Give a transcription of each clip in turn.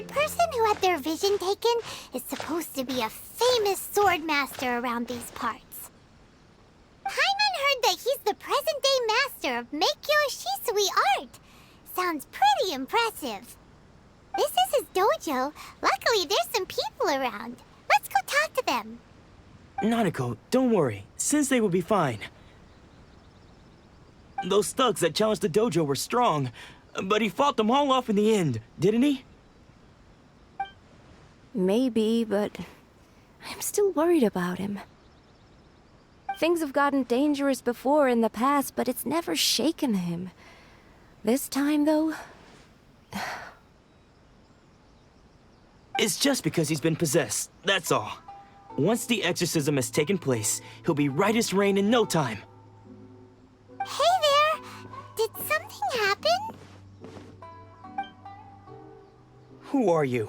third person who had their vision taken is supposed to be a famous sword master around these parts. Paimon heard that he's the present-day master of Meikyo Shisui art. Sounds pretty impressive. This is his dojo. Luckily, there's some people around. Let's go talk to them. Nanako, don't worry. Sensei will be fine. Those thugs that challenged the dojo were strong, but he fought them all off in the end, didn't he? Maybe, but I'm still worried about him. Things have gotten dangerous before in the past, but it's never shaken him. This time, though... It's just because he's been possessed, that's all. Once the exorcism has taken place, he'll be right as rain in no time. Hey there! Did something happen? Who are you?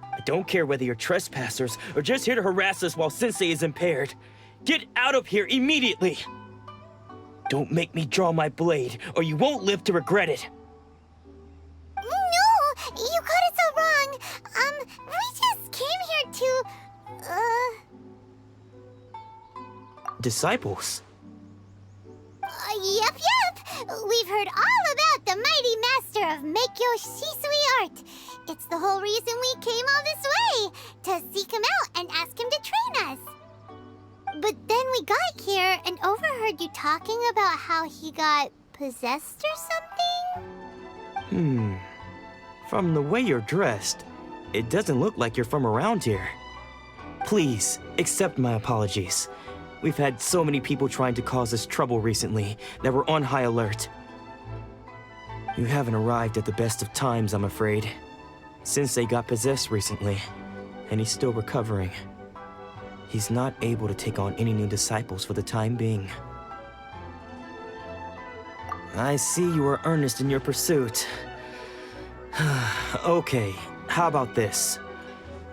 I don't care whether you're trespassers or just here to harass us while Sensei is impaired. Get out of here immediately! Don't make me draw my blade, or you won't live to regret it. No! You got it so wrong! We just came here to... Disciples? Yep. We've heard all about the mighty master of Meikyo Shisui art. It's the whole reason we came all this way, to seek him out and ask him to train us. But then we got here and overheard you talking about how he got possessed or something? From the way you're dressed, it doesn't look like you're from around here. Please, accept my apologies. We've had so many people trying to cause us trouble recently that we're on high alert. You haven't arrived at the best of times, I'm afraid. Sensei got possessed recently, and he's still recovering. He's not able to take on any new disciples for the time being. I see you are earnest in your pursuit. Okay, how about this?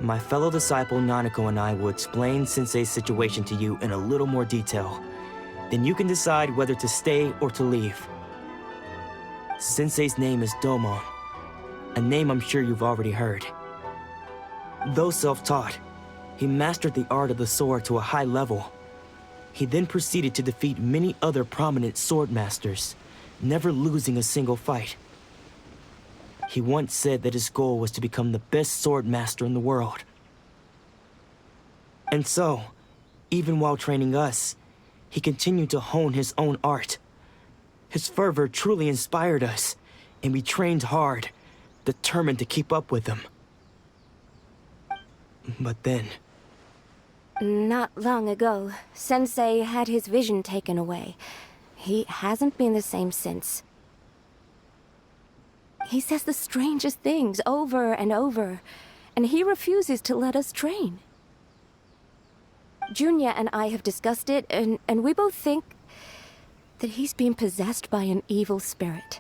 My fellow disciple Nanako and I will explain Sensei's situation to you in a little more detail. Then you can decide whether to stay or to leave. Sensei's name is Domon, a name I'm sure you've already heard. Though self-taught, he mastered the art of the sword to a high level. He then proceeded to defeat many other prominent sword masters, never losing a single fight. He once said that his goal was to become the best sword master in the world. And so, even while training us, he continued to hone his own art. His fervor truly inspired us, and we trained hard, determined to keep up with him. But then... Not long ago, Sensei had his vision taken away. He hasn't been the same since. He says the strangest things over and over, and he refuses to let us train. Junya and I have discussed it, and we both think that he's been possessed by an evil spirit.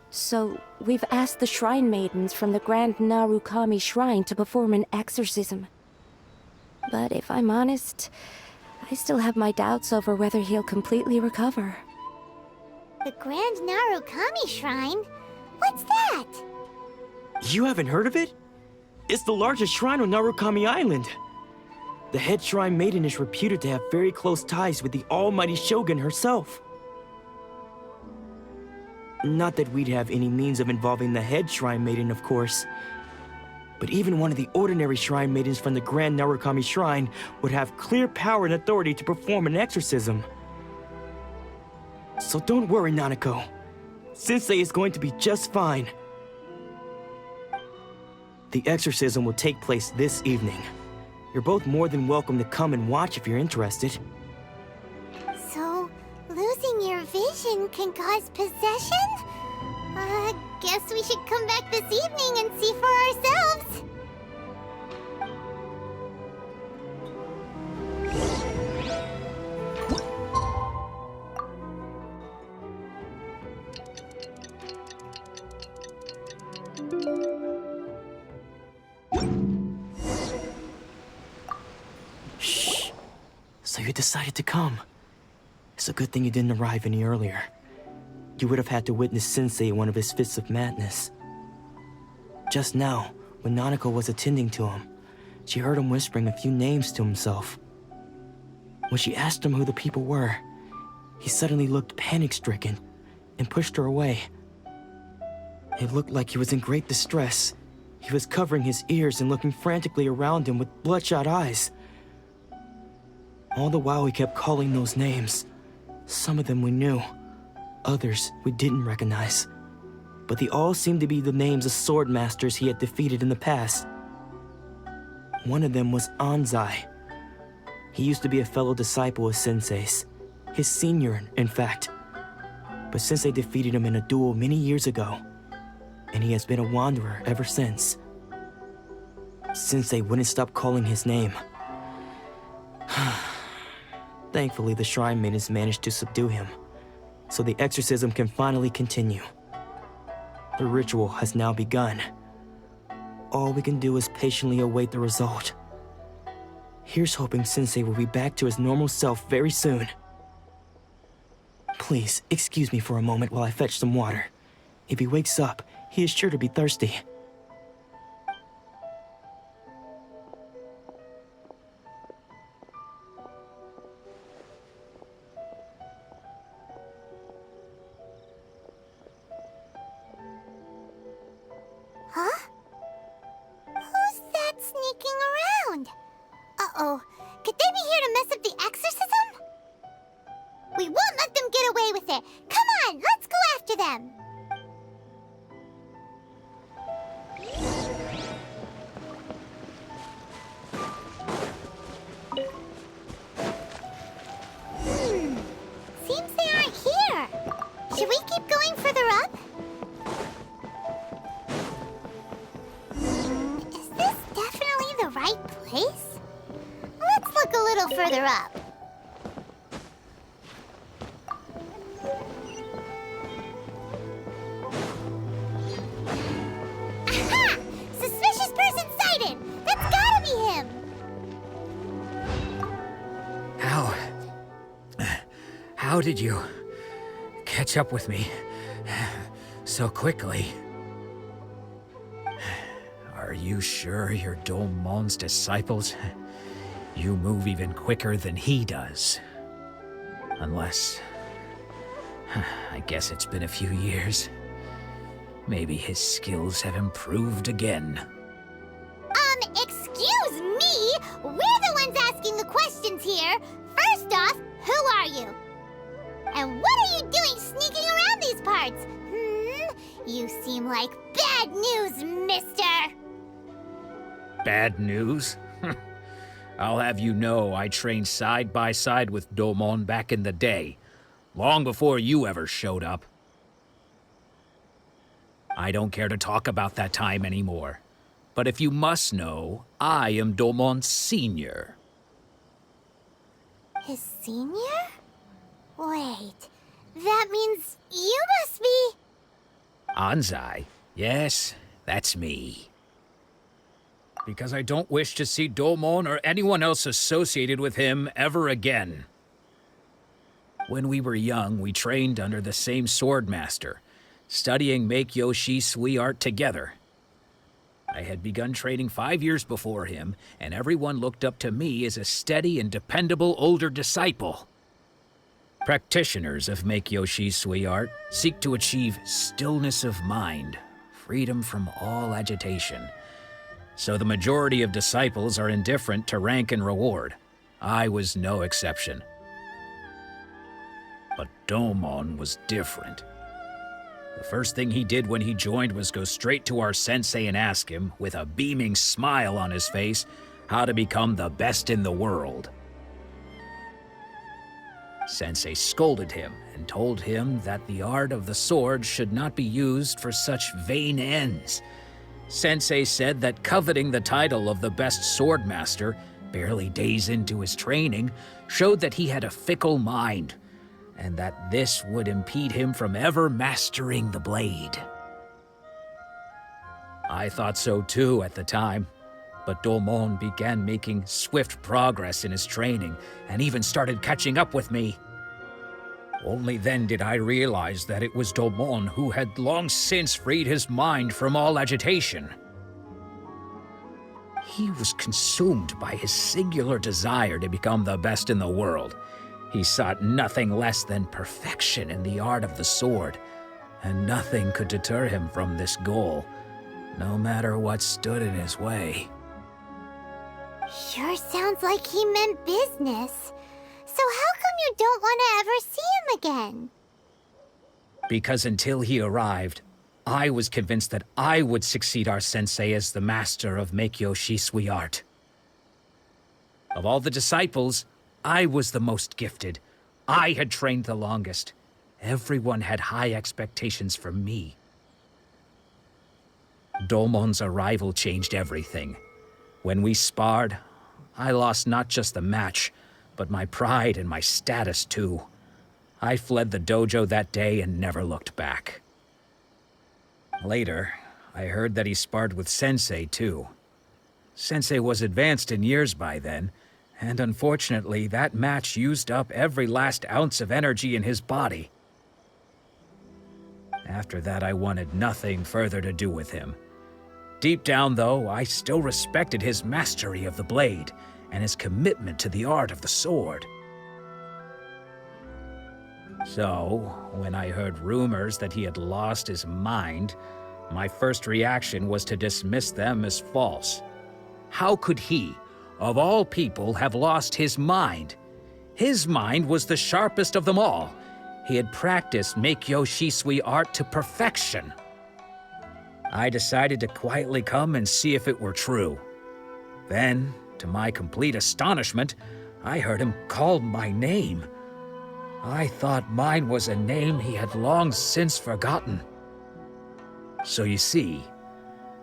So we've asked the shrine maidens from the Grand Narukami Shrine to perform an exorcism. But if I'm honest, I still have my doubts over whether he'll completely recover. The Grand Narukami Shrine? What's that? You haven't heard of it? It's the largest shrine on Narukami Island. The head shrine maiden is reputed to have very close ties with the almighty Shogun herself. Not that we'd have any means of involving the head shrine maiden, of course. But even one of the ordinary shrine maidens from the Grand Narukami Shrine would have clear power and authority to perform an exorcism. So don't worry, Nanako. Sensei is going to be just fine. The exorcism will take place this evening. You're both more than welcome to come and watch if you're interested. So, losing your vision can cause possession? Guess we should come back this evening and see for ourselves. Shh. So you decided to come. It's a good thing you didn't arrive any earlier. You would have had to witness Sensei in one of his fits of madness. Just now, when Nanako was attending to him, she heard him whispering a few names to himself. When she asked him who the people were, he suddenly looked panic-stricken and pushed her away. It looked like he was in great distress. He was covering his ears and looking frantically around him with bloodshot eyes. All the while he kept calling those names. Some of them we knew, others we didn't recognize. But they all seemed to be the names of sword masters he had defeated in the past. One of them was Anzai. He used to be a fellow disciple of Sensei's, his senior, in fact. But Sensei defeated him in a duel many years ago, and he has been a wanderer ever since. Sensei wouldn't stop calling his name. Thankfully, the Shrine Maidens managed to subdue him, so the exorcism can finally continue. The ritual has now begun. All we can do is patiently await the result. Here's hoping Sensei will be back to his normal self very soon. Please, excuse me for a moment while I fetch some water. If he wakes up, he is sure to be thirsty. Huh? Who's that sneaking around? Uh-oh. Could they be here to mess up the exorcism? We won't let them get away with it. Come on, let's go after them. Seems they aren't here. Should we keep going further up? Is this definitely the right place? Let's look a little further up. Aha! Suspicious person sighted! That's gotta be him! How did you catch up with me so quickly? Are you sure you're Domon's disciples? You move even quicker than he does. Unless... I guess it's been a few years. Maybe his skills have improved again. Excuse me? We're the ones asking the questions here. First off, who are you? And what are you doing sneaking around these parts? You seem like bad news, mister. Bad news? I'll have you know I trained side by side with Domon back in the day, long before you ever showed up. I don't care to talk about that time anymore. But if you must know, I am Domon's senior. His senior? Wait, that means you must be... Anzai? Yes, that's me. Because I don't wish to see Domon or anyone else associated with him ever again. When we were young, we trained under the same sword master, studying Meikyo Shisui art together. I had begun training 5 years before him, and everyone looked up to me as a steady and dependable older disciple. Practitioners of Meikyo Shisui art seek to achieve stillness of mind, freedom from all agitation. So the majority of disciples are indifferent to rank and reward. I was no exception. But Domon was different. The first thing he did when he joined was go straight to our sensei and ask him, with a beaming smile on his face, how to become the best in the world. Sensei scolded him and told him that the art of the sword should not be used for such vain ends. Sensei said that coveting the title of the best sword master, barely days into his training, showed that he had a fickle mind, and that this would impede him from ever mastering the blade. I thought so too at the time, but Domon began making swift progress in his training and even started catching up with me. Only then did I realize that it was Domon who had long since freed his mind from all agitation. He was consumed by his singular desire to become the best in the world. He sought nothing less than perfection in the art of the sword, and nothing could deter him from this goal, no matter what stood in his way. Sure sounds like he meant business. So how come you don't want to ever see him again? Because until he arrived, I was convinced that I would succeed our sensei as the master of Meikyo Shisui art. Of all the disciples, I was the most gifted. I had trained the longest. Everyone had high expectations for me. Domon's arrival changed everything. When we sparred, I lost not just the match, but my pride and my status too. I fled the dojo that day and never looked back. Later, I heard that he sparred with Sensei too. Sensei was advanced in years by then, and unfortunately that match used up every last ounce of energy in his body. After that, I wanted nothing further to do with him. Deep down, though, I still respected his mastery of the blade and his commitment to the art of the sword. So, when I heard rumors that he had lost his mind, my first reaction was to dismiss them as false. How could he, of all people, have lost his mind? His mind was the sharpest of them all. He had practiced Meikyo Shisui art to perfection. I decided to quietly come and see if it were true. Then, to my complete astonishment, I heard him call my name. I thought mine was a name he had long since forgotten. So you see,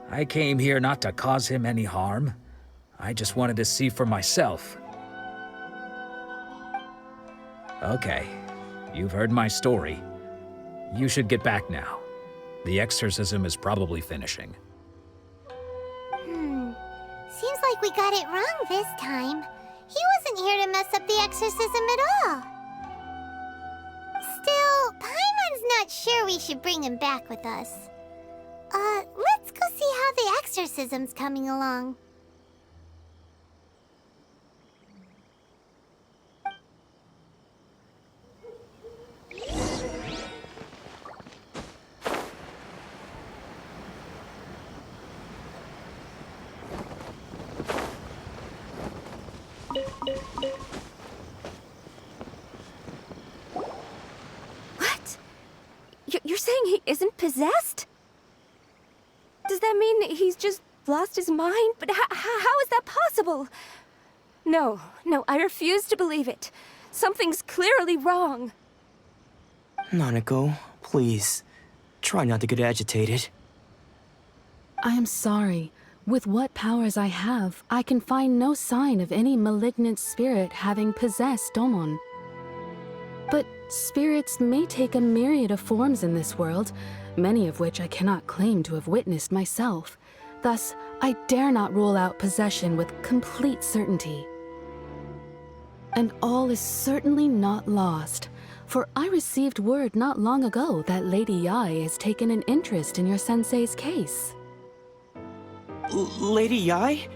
I came here not to cause him any harm. I just wanted to see for myself. Okay, you've heard my story. You should get back now. The exorcism is probably finishing. Seems like we got it wrong this time. He wasn't here to mess up the exorcism at all. Still, Paimon's not sure we should bring him back with us. Let's go see how the exorcism's coming along. What? You're saying he isn't possessed? Does that mean he's just lost his mind? But how is that possible? No, I refuse to believe it. Something's clearly wrong. Nanako, please. Try not to get agitated. I am sorry. With what powers I have, I can find no sign of any malignant spirit having possessed Domon. But spirits may take a myriad of forms in this world, many of which I cannot claim to have witnessed myself. Thus, I dare not rule out possession with complete certainty. And all is certainly not lost, for I received word not long ago that Lady Yae has taken an interest in your sensei's case. Lady Yae?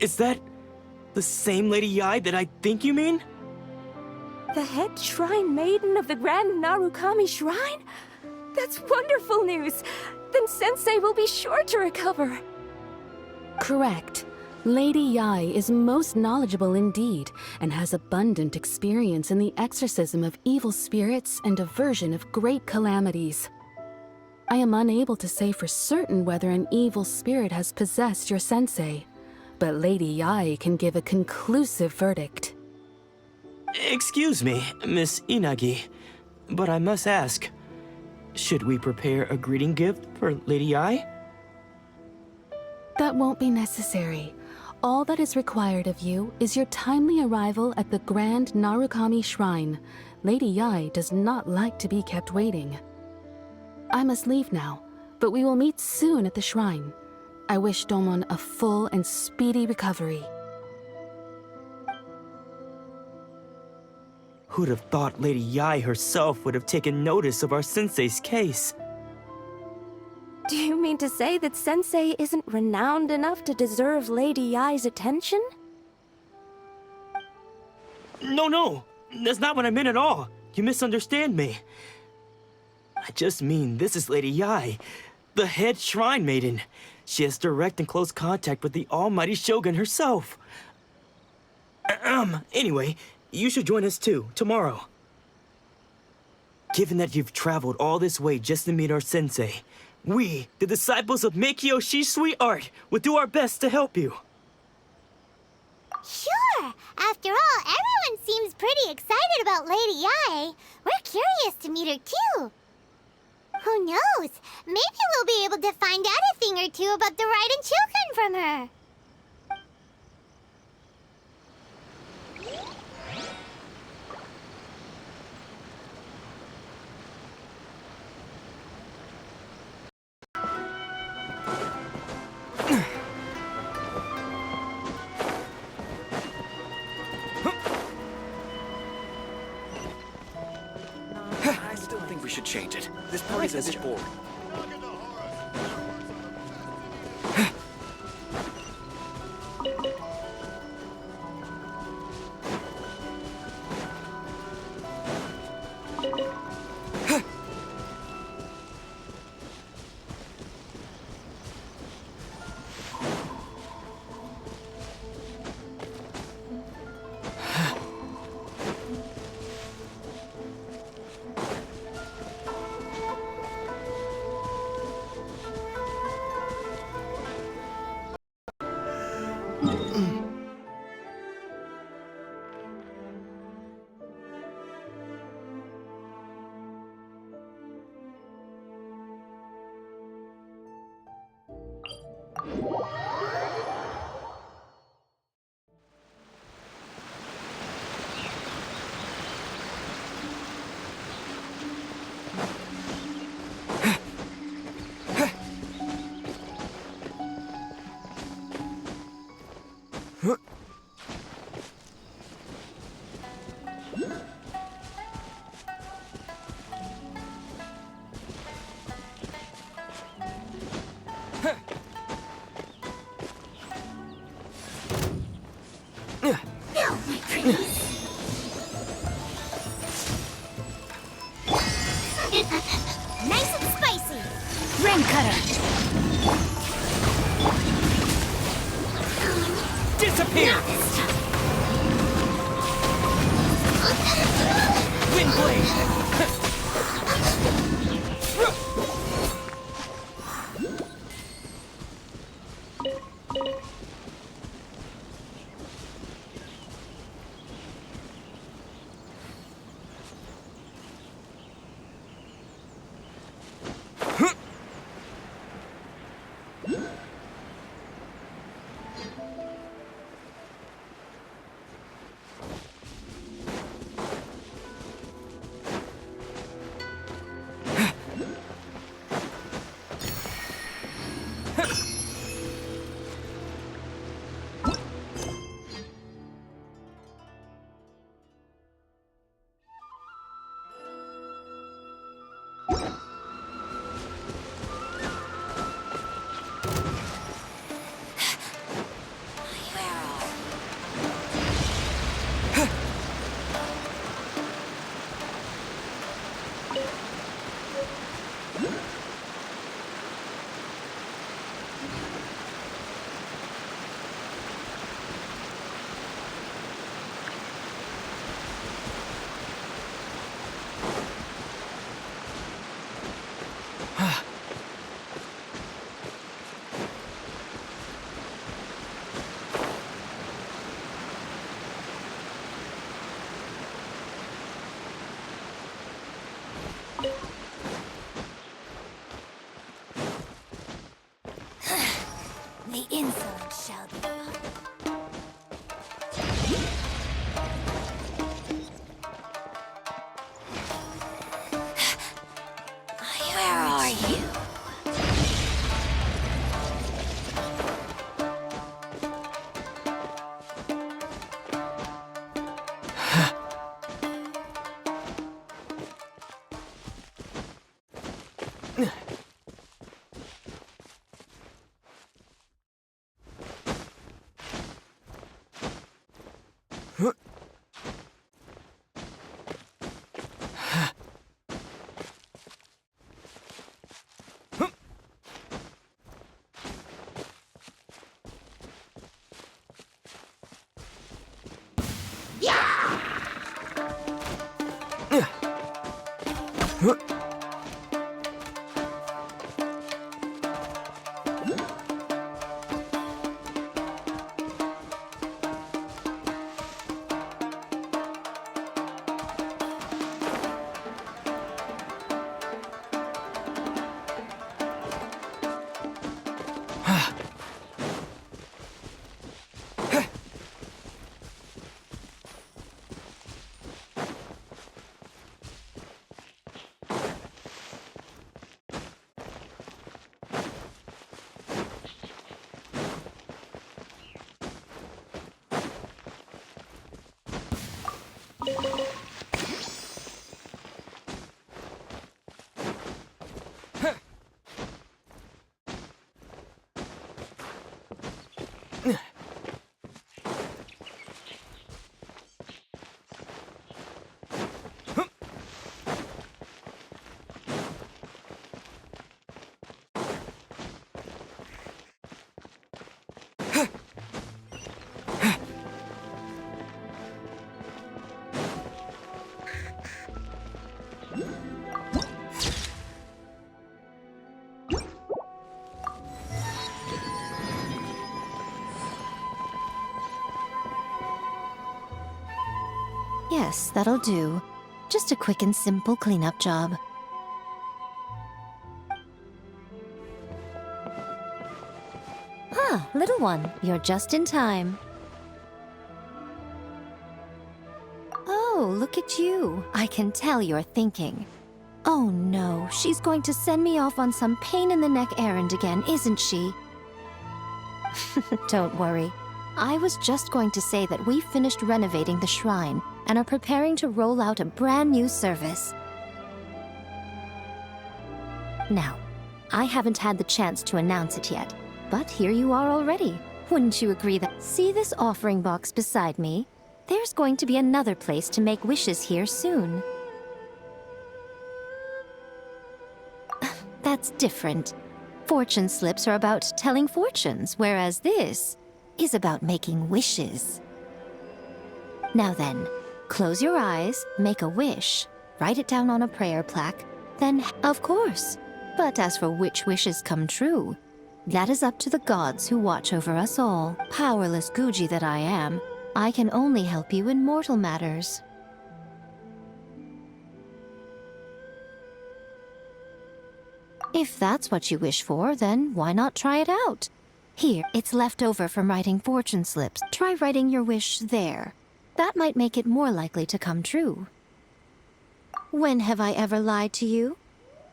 Is that the same Lady Yae that I think you mean? The head shrine maiden of the Grand Narukami Shrine? That's wonderful news! Then Sensei will be sure to recover. Correct. Lady Yae is most knowledgeable indeed, and has abundant experience in the exorcism of evil spirits and aversion of great calamities. I am unable to say for certain whether an evil spirit has possessed your sensei, but Lady Yae can give a conclusive verdict. Excuse me, Miss Inagi, but I must ask, should we prepare a greeting gift for Lady Yae? That won't be necessary. All that is required of you is your timely arrival at the Grand Narukami Shrine. Lady Yae does not like to be kept waiting. I must leave now, but we will meet soon at the shrine. I wish Domon a full and speedy recovery. Who'd have thought Lady Yae herself would have taken notice of our sensei's case? Do you mean trying to say that Sensei isn't renowned enough to deserve Lady Yai's attention? No, that's not what I meant at all. You misunderstand me. I just mean this is Lady Yai, the head shrine maiden. She has direct and close contact with the almighty Shogun herself. Anyway, you should join us too, tomorrow. Given that you've traveled all this way just to meet our sensei, we, the disciples of Meikyo Shisui Art, will do our best to help you. Sure! After all, everyone seems pretty excited about Lady Yai. We're curious to meet her too. Who knows? Maybe we'll be able to find out a thing or two about the Raiden children from her. I still think we should change it. This party's a bit boring. Nice and spicy! Ring cutter! Disappear! Windblade! The insolent shall be fun. Where are you? Yes, that'll do. Just a quick and simple cleanup job. Ah, little one, you're just in time. Oh, look at you. I can tell you're thinking. Oh no, she's going to send me off on some pain-in-the-neck errand again, isn't she? Don't worry. I was just going to say that we finished renovating the shrine and are preparing to roll out a brand new service. Now, I haven't had the chance to announce it yet, but here you are already. Wouldn't you agree that... See this offering box beside me? There's going to be another place to make wishes here soon. That's different. Fortune slips are about telling fortunes, whereas this is about making wishes. Now then, close your eyes, make a wish, write it down on a prayer plaque, then, of course. But as for which wishes come true, that is up to the gods who watch over us all. Powerless Guji that I am, I can only help you in mortal matters. If that's what you wish for, then why not try it out? Here, it's left over from writing fortune slips. Try writing your wish there. That might make it more likely to come true. When have I ever lied to you?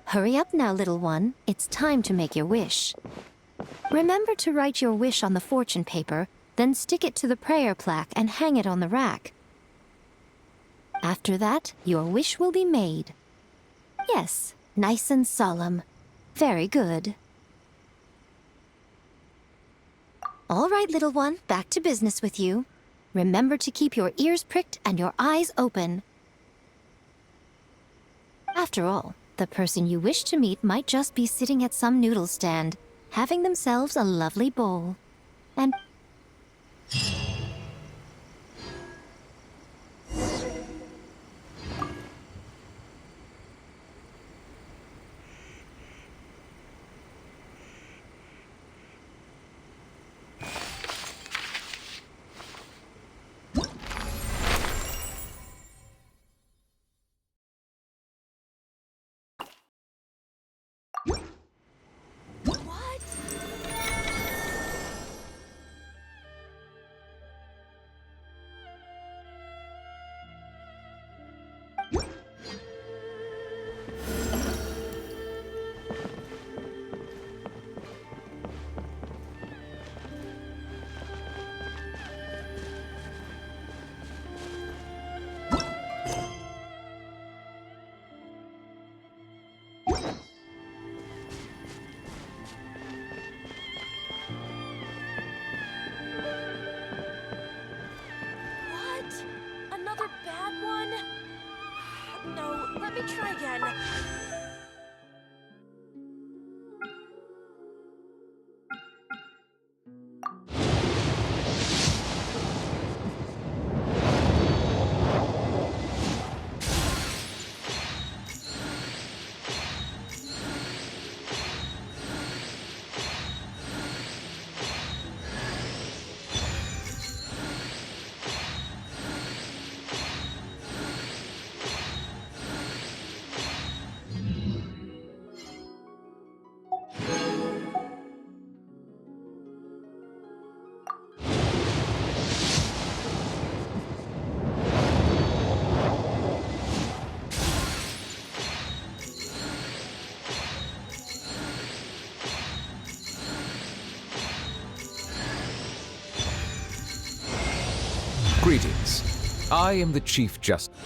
Hurry up now, little one. It's time to make your wish. Remember to write your wish on the fortune paper, then stick it to the prayer plaque and hang it on the rack. After that, your wish will be made. Yes, nice and solemn. Very good. All right, little one, back to business with you. Remember to keep your ears pricked and your eyes open. After all, the person you wish to meet might just be sitting at some noodle stand, having themselves a lovely bowl. And... Another bad one? No, let me try again. Greetings. I am the Chief Justice.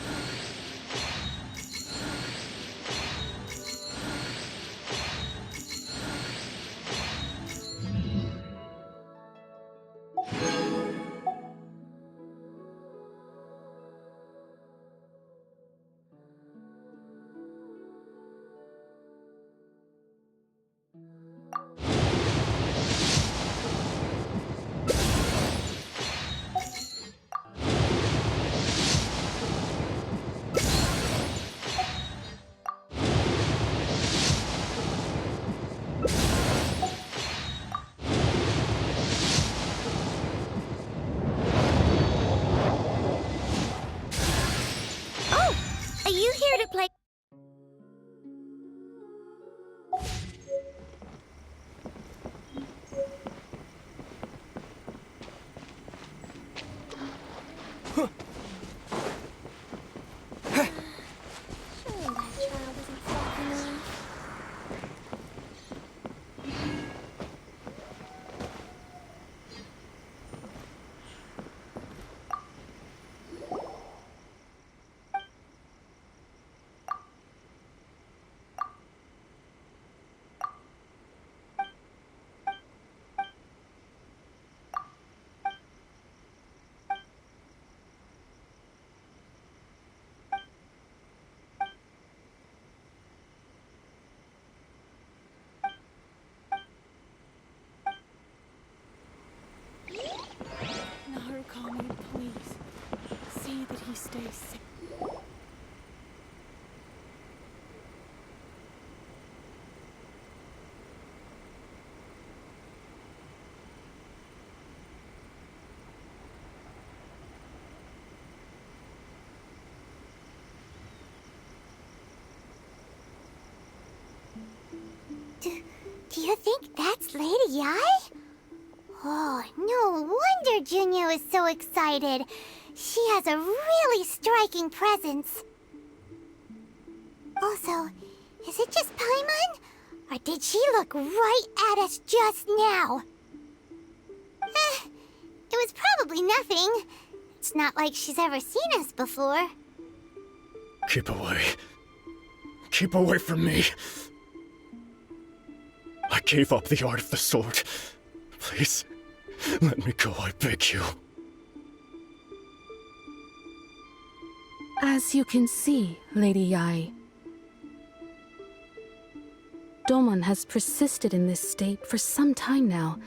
Are you here to play? Surely that child isn't fucking off. Narukami, please. See that he stays safe. Do you think that's Lady Ai? Oh, no wonder Junya is so excited. She has a really striking presence. Also, is it just Paimon? Or did she look right at us just now? It was probably nothing. It's not like she's ever seen us before. Keep away. Keep away from me. I gave up the art of the sword. Please, let me go, I beg you. As you can see, Lady Yai, Domon has persisted in this state for some time now.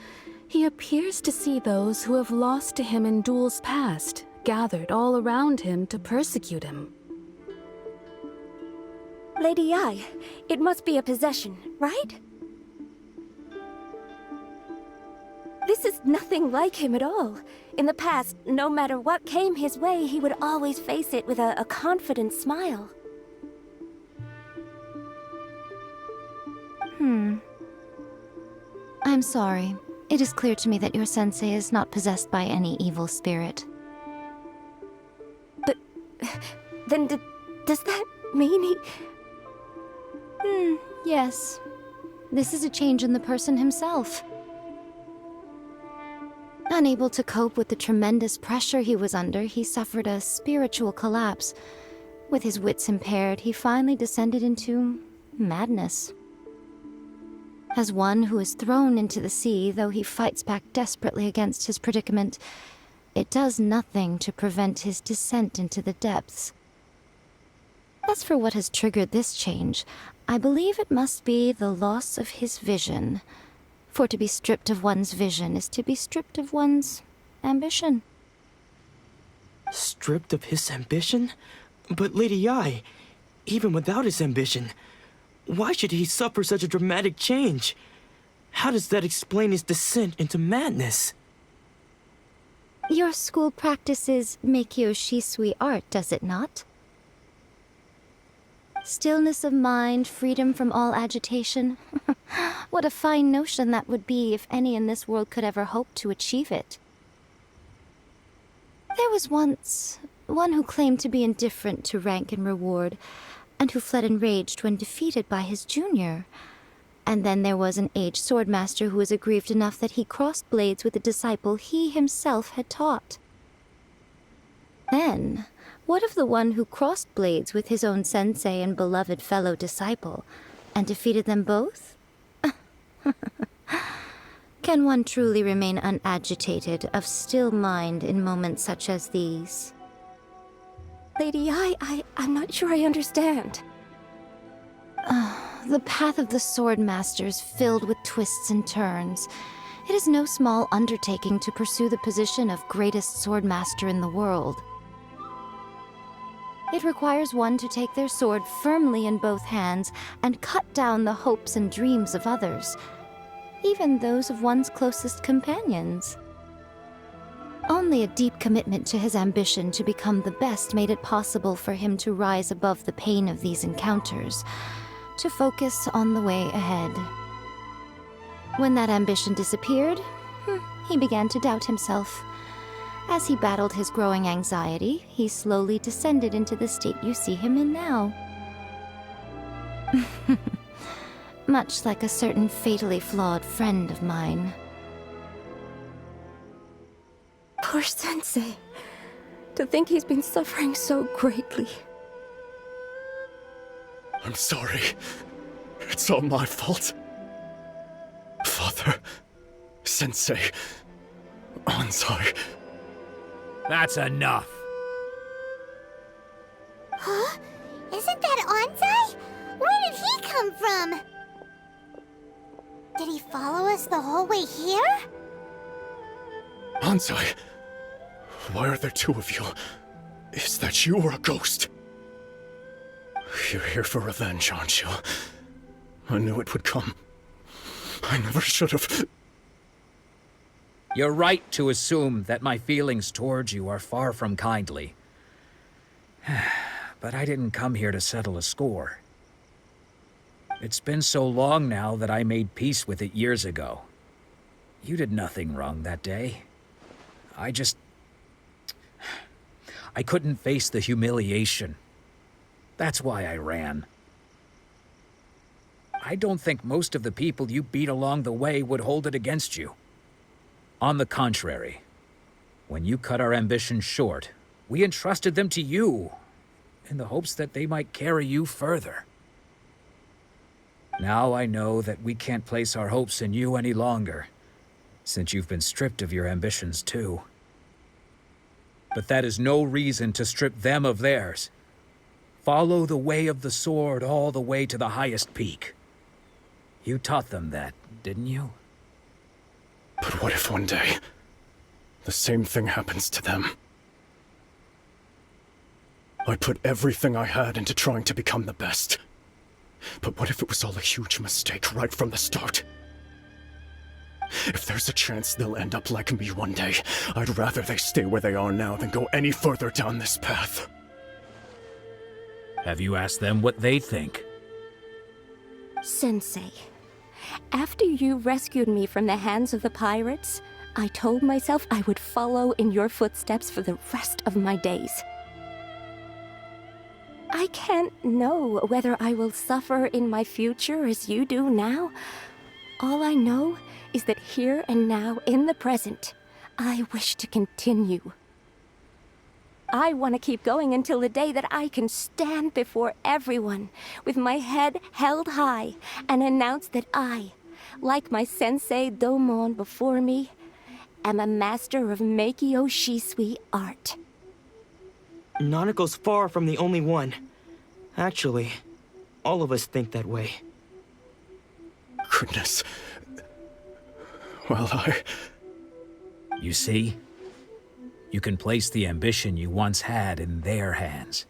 He appears to see those who have lost to him in duels past, gathered all around him to persecute him. Lady Ai, it must be a possession, right? This is nothing like him at all. In the past, no matter what came his way, he would always face it with a confident smile. I'm sorry. It is clear to me that your sensei is not possessed by any evil spirit. But then does that mean he... Yes. This is a change in the person himself. Unable to cope with the tremendous pressure he was under, he suffered a spiritual collapse. With his wits impaired, he finally descended into madness. As one who is thrown into the sea, though he fights back desperately against his predicament, it does nothing to prevent his descent into the depths. As for what has triggered this change, I believe it must be the loss of his vision. For to be stripped of one's vision is to be stripped of one's ambition. Stripped of his ambition? But Lady Yai, even without his ambition, why should he suffer such a dramatic change? How does that explain his descent into madness? Your school practices Meikyo Shisui art, does it not? Stillness of mind, freedom from all agitation. What a fine notion that would be if any in this world could ever hope to achieve it. There was once one who claimed to be indifferent to rank and reward, and who fled enraged when defeated by his junior. And then there was an aged swordmaster who was aggrieved enough that he crossed blades with a disciple he himself had taught. Then, what of the one who crossed blades with his own sensei and beloved fellow disciple, and defeated them both? Can one truly remain unagitated, of still mind in moments such as these? Lady, I'm not sure I understand. The path of the Sword Master is filled with twists and turns. It is no small undertaking to pursue the position of greatest Sword Master in the world. It requires one to take their sword firmly in both hands and cut down the hopes and dreams of others, even those of one's closest companions. Only a deep commitment to his ambition to become the best made it possible for him to rise above the pain of these encounters, to focus on the way ahead. When that ambition disappeared, he began to doubt himself. As he battled his growing anxiety, he slowly descended into the state you see him in now. Much like a certain fatally flawed friend of mine. Poor Sensei. To think he's been suffering so greatly. I'm sorry. It's all my fault. Father, Sensei, Anzai. That's enough. Huh? Isn't that Anzai? Where did he come from? Did he follow us the whole way here? Anzai, why are there two of you? Is that you or a ghost? You're here for revenge, aren't you? I knew it would come. I never should have. You're right to assume that my feelings towards you are far from kindly. But I didn't come here to settle a score. It's been so long now that I made peace with it years ago. You did nothing wrong that day. I couldn't face the humiliation. That's why I ran. I don't think most of the people you beat along the way would hold it against you. On the contrary, when you cut our ambitions short, we entrusted them to you, in the hopes that they might carry you further. Now I know that we can't place our hopes in you any longer, since you've been stripped of your ambitions too. But that is no reason to strip them of theirs. Follow the way of the sword all the way to the highest peak. You taught them that, didn't you? But what if one day, the same thing happens to them? I put everything I had into trying to become the best. But what if it was all a huge mistake right from the start? If there's a chance they'll end up like me one day, I'd rather they stay where they are now than go any further down this path. Have you asked them what they think? Sensei, after you rescued me from the hands of the pirates, I told myself I would follow in your footsteps for the rest of my days. I can't know whether I will suffer in my future as you do now. All I know is that here and now, in the present, I wish to continue. I want to keep going until the day that I can stand before everyone with my head held high and announce that I, like my sensei Domon before me, am a master of Meikyo Shisui art. Nanako's far from the only one. Actually, all of us think that way. Goodness. Well, You see? You can place the ambition you once had in their hands.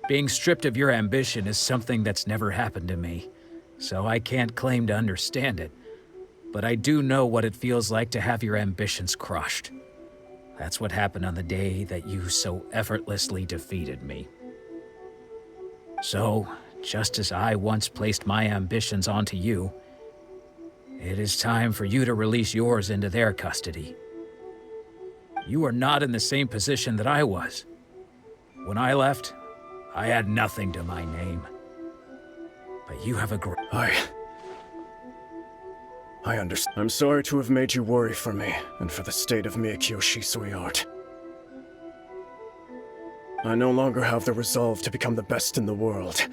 Being stripped of your ambition is something that's never happened to me, so I can't claim to understand it. But I do know what it feels like to have your ambitions crushed. That's what happened on the day that you so effortlessly defeated me. So, just as I once placed my ambitions onto you, it is time for you to release yours into their custody. You are not in the same position that I was. When I left, I had nothing to my name. But you have a great... I understand. I'm sorry to have made you worry for me, and for the state of Meikyo Shisui art. I no longer have the resolve to become the best in the world.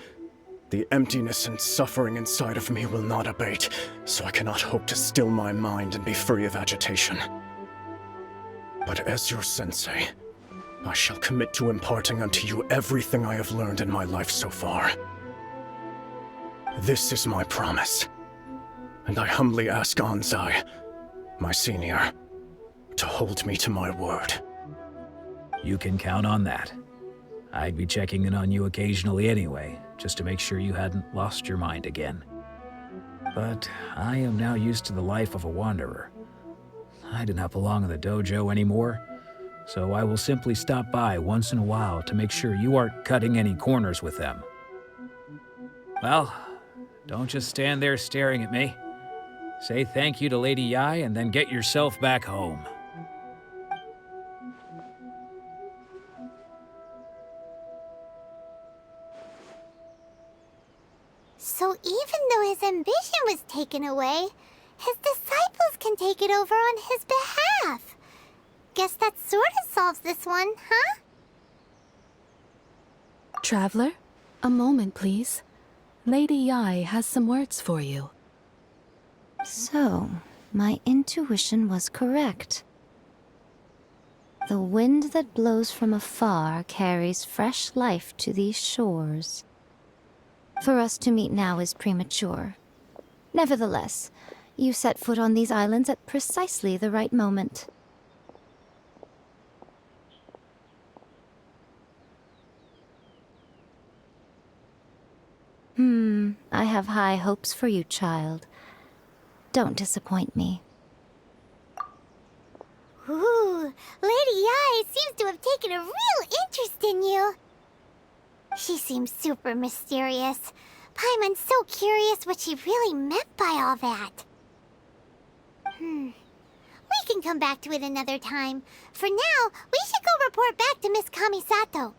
The emptiness and suffering inside of me will not abate, so I cannot hope to still my mind and be free of agitation. But as your sensei, I shall commit to imparting unto you everything I have learned in my life so far. This is my promise, and I humbly ask Anzai, my senior, to hold me to my word. You can count on that. I'd be checking in on you occasionally anyway, just to make sure you hadn't lost your mind again. But I am now used to the life of a wanderer. I do not belong in the dojo anymore, so I will simply stop by once in a while to make sure you aren't cutting any corners with them. Well, don't just stand there staring at me. Say thank you to Lady Yai and then get yourself back home. So even though his ambition was taken away, his disciples can take it over on his behalf. Guess that sort of solves this one, huh? Traveler, a moment, please. Lady Yai has some words for you. So, my intuition was correct. The wind that blows from afar carries fresh life to these shores. For us to meet now is premature. Nevertheless, you set foot on these islands at precisely the right moment. I have high hopes for you, child. Don't disappoint me. Ooh, Lady Yai seems to have taken a real interest in you. She seems super mysterious. Paimon's so curious what she really meant by all that. We can come back to it another time. For now, we should go report back to Miss Kamisato.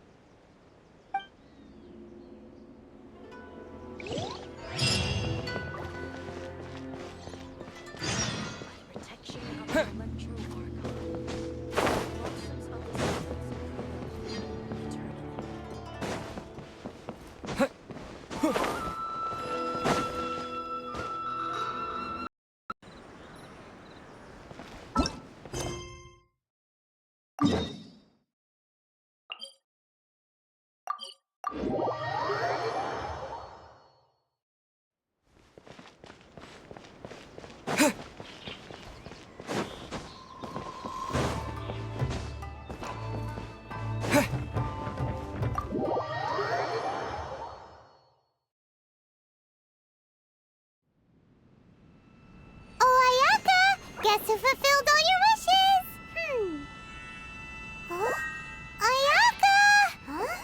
Guess who fulfilled all your wishes? Huh? Ayaka! Huh?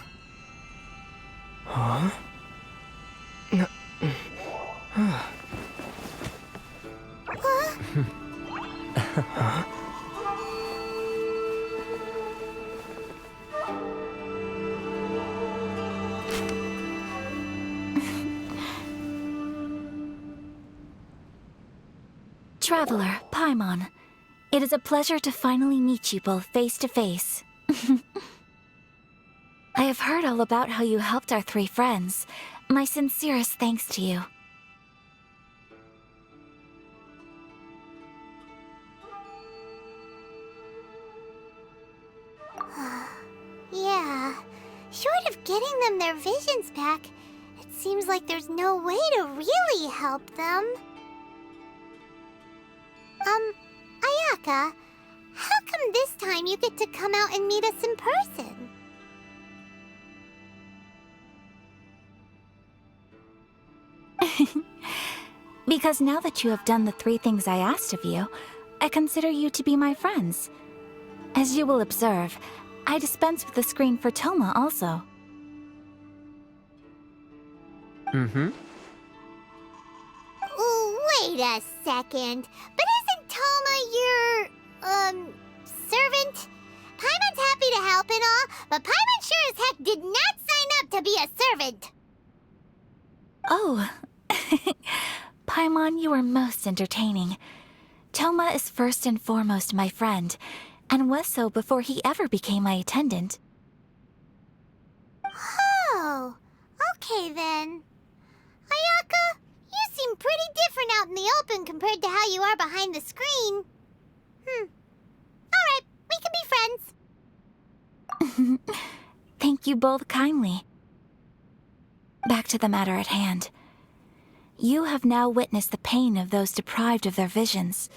Traveler, Paimon, it is a pleasure to finally meet you both face to face. I have heard all about how you helped our three friends. My sincerest thanks to you. Yeah, short of getting them their visions back, it seems like there's no way to really help them. Ayaka, how come this time you get to come out and meet us in person? Because now that you have done the three things I asked of you, I consider you to be my friends. As you will observe, I dispense with the screen for Toma also. Wait a second. But isn't Toma your, servant? Paimon's happy to help and all, but Paimon sure as heck did not sign up to be a servant. Oh. Paimon, you are most entertaining. Toma is first and foremost my friend, and was so before he ever became my attendant. Okay then. Ayaka, you seem pretty different out in the open compared to how you are behind the screen. Alright, we can be friends. Thank you both kindly. Back to the matter at hand. You have now witnessed the pain of those deprived of their visions.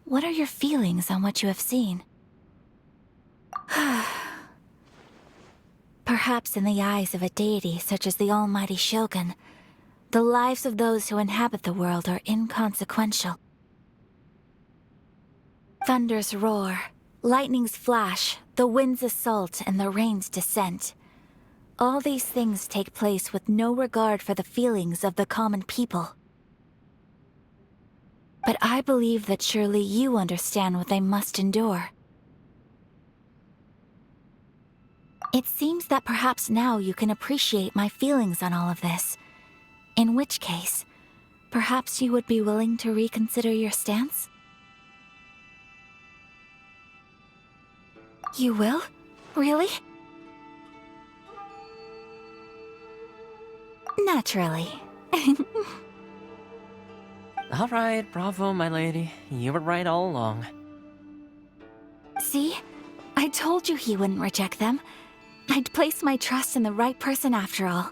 What are your feelings on what you have seen? Perhaps in the eyes of a deity such as the almighty Shogun, the lives of those who inhabit the world are inconsequential. Thunders roar, lightnings flash, the winds assault, and the rains descent. All these things take place with no regard for the feelings of the common people. But I believe that surely you understand what they must endure. It seems that perhaps now you can appreciate my feelings on all of this. In which case, perhaps you would be willing to reconsider your stance? You will? Really? Naturally. All right, bravo, my lady. You were right all along. See? I told you he wouldn't reject them. I'd placed my trust in the right person after all.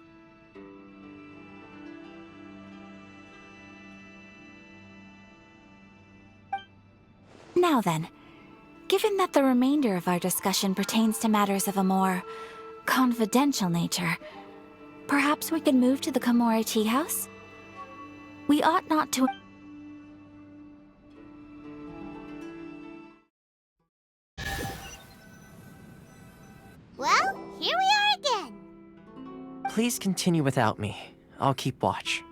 Now then, given that the remainder of our discussion pertains to matters of a more confidential nature, perhaps we could move to the Komori Tea House? We ought not to... Well, here we are again. Please continue without me. I'll keep watch.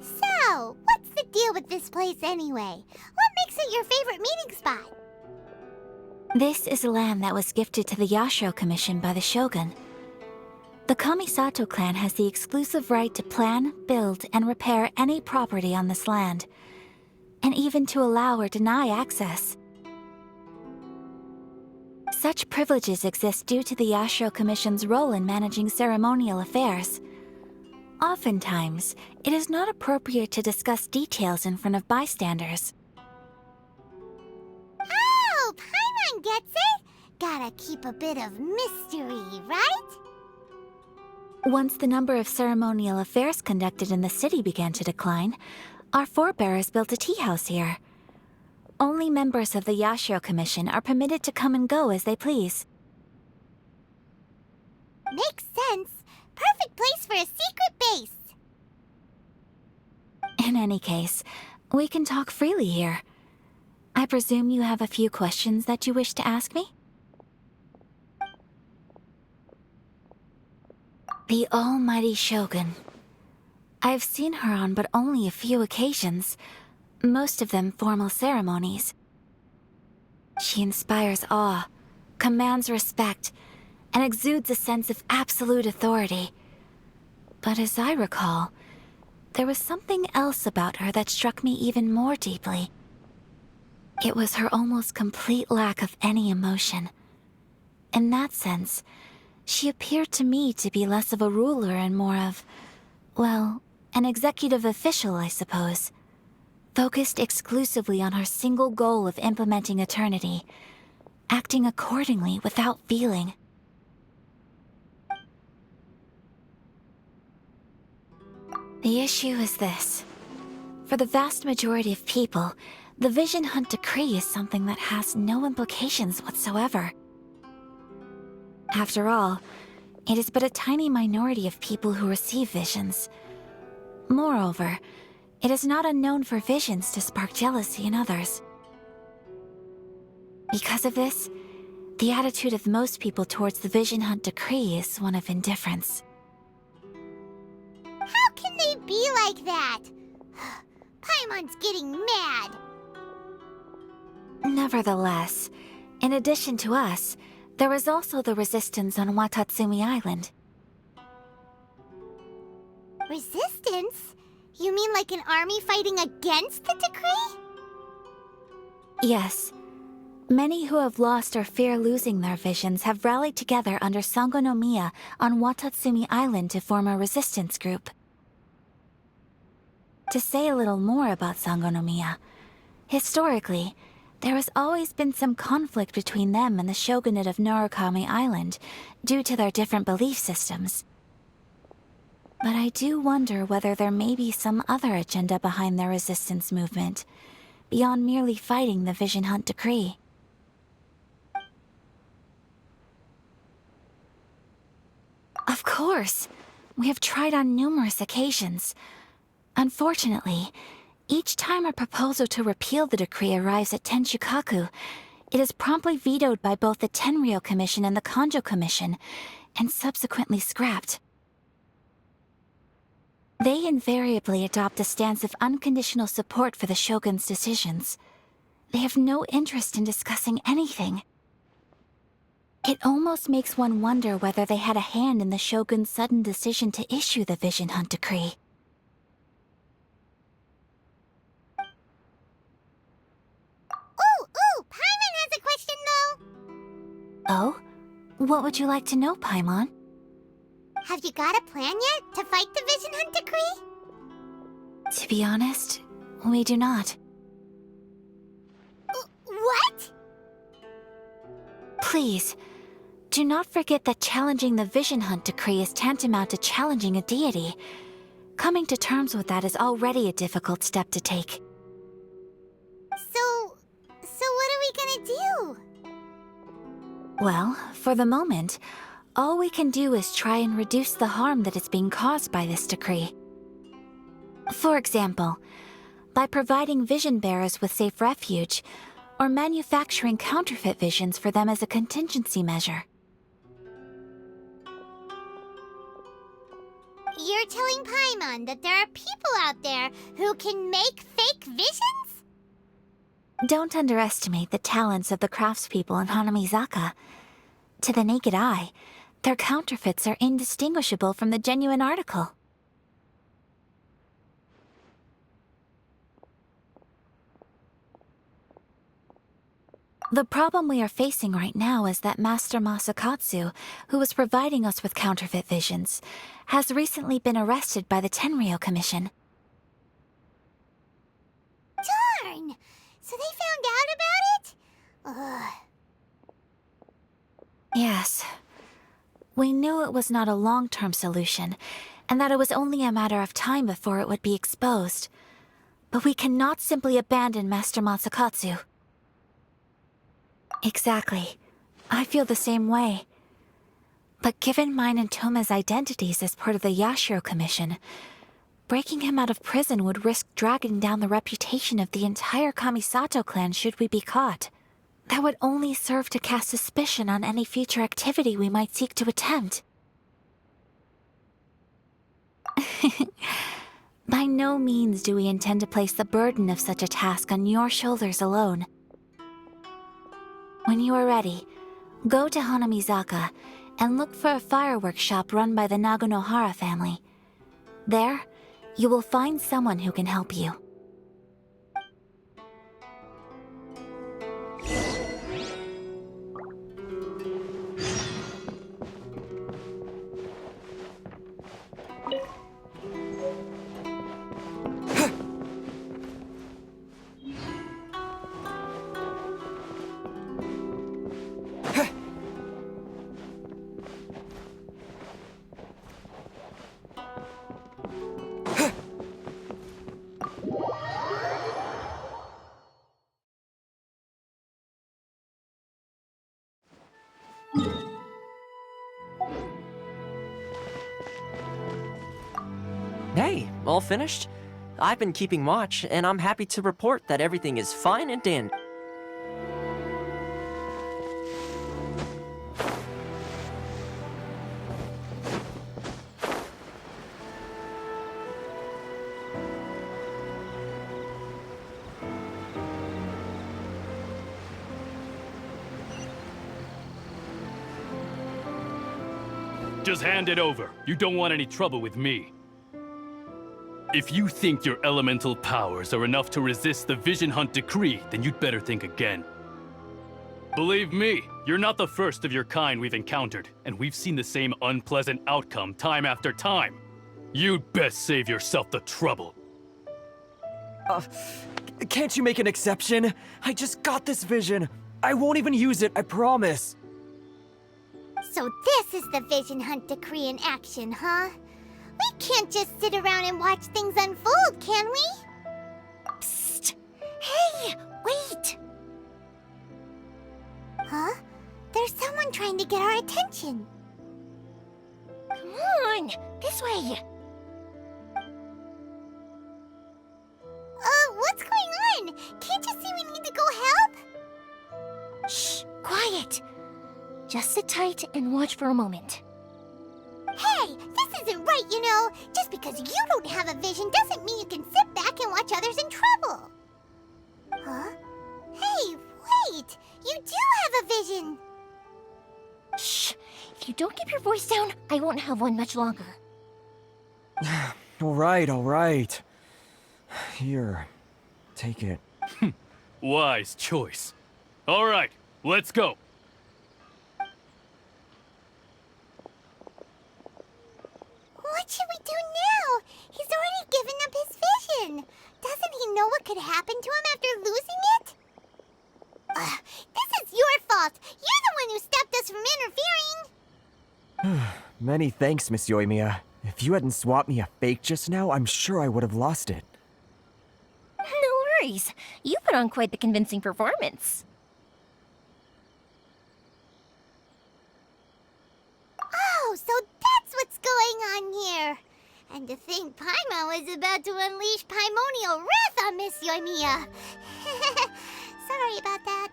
So, what's the deal with this place anyway? What makes it your favorite meeting spot? This is land that was gifted to the Yashiro Commission by the Shogun. The Kamisato clan has the exclusive right to plan, build, and repair any property on this land, and even to allow or deny access. Such privileges exist due to the Yashiro Commission's role in managing ceremonial affairs. Oftentimes, it is not appropriate to discuss details in front of bystanders. Oh, Paimon gets it! Gotta keep a bit of mystery, right? Once the number of ceremonial affairs conducted in the city began to decline, our forebears built a tea house here. Only members of the Yashiro Commission are permitted to come and go as they please. Makes sense. Perfect place for a secret base. In any case, we can talk freely here. I presume you have a few questions that you wish to ask me? The almighty Shogun. I've seen her on but only a few occasions, most of them formal ceremonies. She inspires awe, commands respect, and exudes a sense of absolute authority. But as I recall, there was something else about her that struck me even more deeply. It was her almost complete lack of any emotion. In that sense, she appeared to me to be less of a ruler and more of, well, an executive official, I suppose. Focused exclusively on her single goal of implementing eternity, acting accordingly without feeling. The issue is this. For the vast majority of people, the Vision Hunt Decree is something that has no implications whatsoever. After all, it is but a tiny minority of people who receive visions. Moreover, it is not unknown for visions to spark jealousy in others. Because of this, the attitude of most people towards the Vision Hunt Decree is one of indifference. How can they be like that? Paimon's getting mad. Nevertheless, in addition to us, there is also the resistance on Watatsumi Island. Resistance? You mean like an army fighting against the decree? Yes. Many who have lost or fear losing their visions have rallied together under Sangonomiya on Watatsumi Island to form a resistance group. To say a little more about Sangonomiya, historically, there has always been some conflict between them and the shogunate of Narukami Island due to their different belief systems. But I do wonder whether there may be some other agenda behind their resistance movement, beyond merely fighting the Vision Hunt decree. Of course! We have tried on numerous occasions. Unfortunately, each time a proposal to repeal the decree arrives at Tenshukaku, it is promptly vetoed by both the Tenryou Commission and the Kanjo Commission, and subsequently scrapped. They invariably adopt a stance of unconditional support for the Shogun's decisions. They have no interest in discussing anything. It almost makes one wonder whether they had a hand in the Shogun's sudden decision to issue the Vision Hunt decree. Ooh, Paimon has a question though. Oh? What would you like to know, Paimon? Have you got a plan yet to fight the Vision Hunt decree? To be honest, we do not. What? Please, do not forget that challenging the Vision Hunt decree is tantamount to challenging a deity. Coming to terms with that is already a difficult step to take. So what are we gonna do? Well, for the moment, all we can do is try and reduce the harm that is being caused by this decree. For example, by providing vision bearers with safe refuge, or manufacturing counterfeit visions for them as a contingency measure. You're telling Paimon that there are people out there who can make fake visions? Don't underestimate the talents of the craftspeople in Hanamizaka. To the naked eye, their counterfeits are indistinguishable from the genuine article. The problem we are facing right now is that Master Masakatsu, who was providing us with counterfeit visions, has recently been arrested by the Tenryou Commission. Darn! So they found out about it? Ugh. Yes. We knew it was not a long-term solution, and that it was only a matter of time before it would be exposed. But we cannot simply abandon Master Masakatsu. Exactly. I feel the same way. But given mine and Toma's identities as part of the Yashiro Commission, breaking him out of prison would risk dragging down the reputation of the entire Kamisato clan should we be caught. That would only serve to cast suspicion on any future activity we might seek to attempt. By no means do we intend to place the burden of such a task on your shoulders alone. When you are ready, go to Hanamizaka and look for a fireworks shop run by the Naganohara family. There, you will find someone who can help you. Hey, all finished? I've been keeping watch, and I'm happy to report that everything is fine and dandy. Just hand it over. You don't want any trouble with me. If you think your elemental powers are enough to resist the Vision Hunt decree, then you'd better think again. Believe me, you're not the first of your kind we've encountered, and we've seen the same unpleasant outcome time after time. You'd best save yourself the trouble. Can't you make an exception? I just got this vision. I won't even use it, I promise. So this is the Vision Hunt decree in action, huh? We can't just sit around and watch things unfold, can we? Psst! Hey, wait! Huh? There's someone trying to get our attention. Come on, this way. What's going on? Can't you see we need to go help? Shh, quiet. Just sit tight and watch for a moment. Hey, this isn't right, you know. Just because you don't have a vision doesn't mean you can sit back and watch others in trouble. Huh? Hey, wait! You do have a vision! Shh! If you don't keep your voice down, I won't have one much longer. All right. Here, take it. Wise choice. All right, let's go. What should we do now? He's already given up his vision. Doesn't he know what could happen to him after losing it? This is your fault. You're the one who stopped us from interfering. Many thanks, Miss Yoimiya. If you hadn't swapped me a fake just now, I'm sure I would have lost it. No worries. You put on quite the convincing performance. Oh, so that's what's going on here. And to think Paimon was about to unleash Paimonial wrath on Miss Yoimiya. Sorry about that.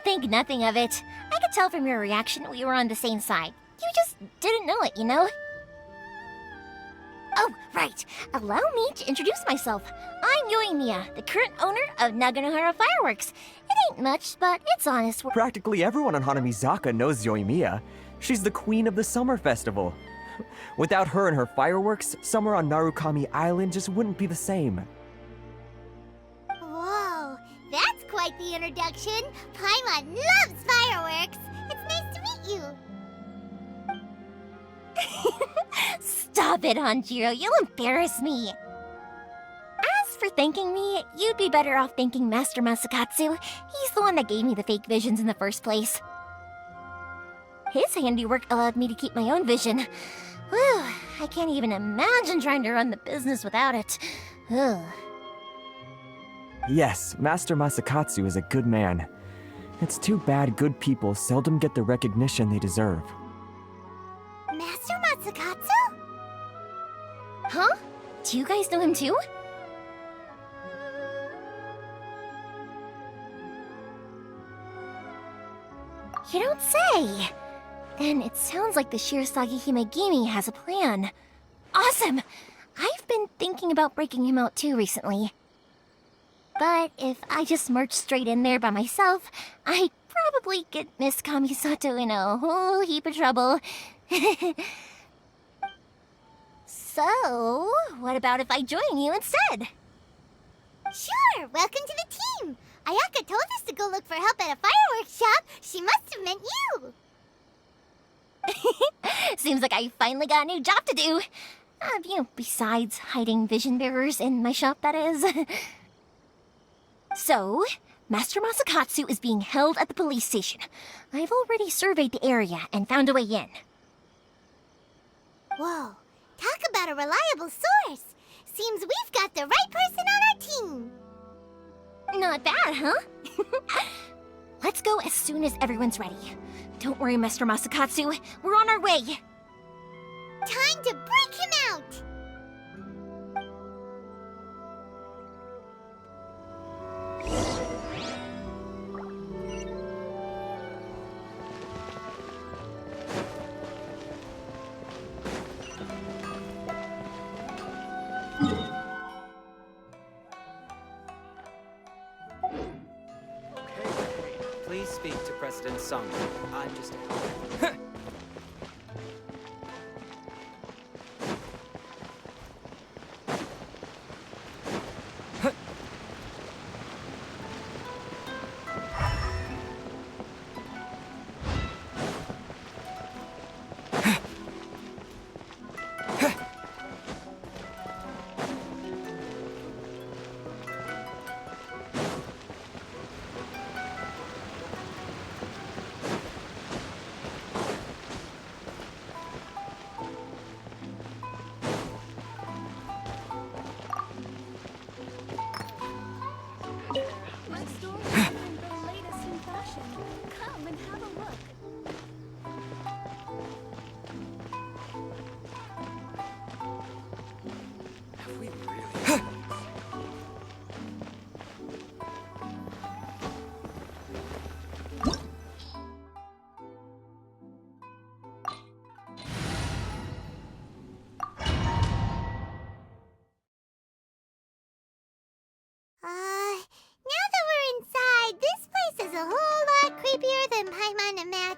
Think nothing of it. I could tell from your reaction we were on the same side. You just didn't know it, you know? Oh, right. Allow me to introduce myself. I'm Yoimiya, the current owner of Naganohara Fireworks. It ain't much, but it's honest work. Practically everyone on Hanamizaka knows Yoimiya. She's the queen of the summer festival. Without her and her fireworks, summer on Narukami Island just wouldn't be the same. Whoa, that's quite the introduction. Paimon loves fireworks. It's nice to meet you. Stop it, Hanjiro. You'll embarrass me. As for thanking me, you'd be better off thanking Master Masakatsu. He's the one that gave me the fake visions in the first place. His handiwork allowed me to keep my own vision. Whew, I can't even imagine trying to run the business without it. Ugh. Yes, Master Masakatsu is a good man. It's too bad good people seldom get the recognition they deserve. Master Matsukatsu? Huh? Do you guys know him too? You don't say! Then it sounds like the Shirasagi Himegimi has a plan. Awesome! I've been thinking about breaking him out too recently. But if I just marched straight in there by myself, I'd probably get Miss Kamisato in a whole heap of trouble. So, what about if I join you instead? Sure, welcome to the team. Ayaka told us to go look for help at a fireworks shop. She must have meant you. Seems like I finally got a new job to do. Besides hiding vision bearers in my shop, that is. So, Master Masakatsu is being held at the police station. I've already surveyed the area and found a way in. Whoa, talk about a reliable source. Seems we've got the right person on our team. Not bad, huh? Let's go as soon as everyone's ready. Don't worry, Master Masakatsu. We're on our way. Time to break him out. Please speak to President Sung. I'm just...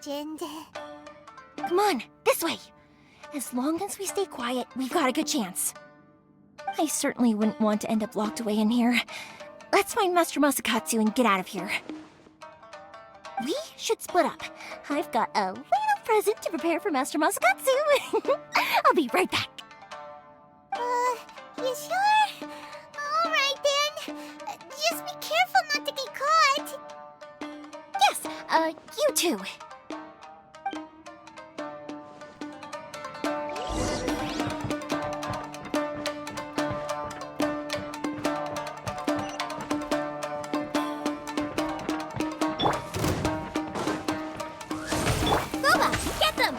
imagined. Come on, this way. As long as we stay quiet, we've got a good chance. I certainly wouldn't want to end up locked away in here. Let's find Master Masakatsu and get out of here. We should split up. I've got a little present to prepare for Master Masakatsu. I'll be right back. You sure? Alright then. Just be careful not to get caught. Yes, you too. Boba, get them!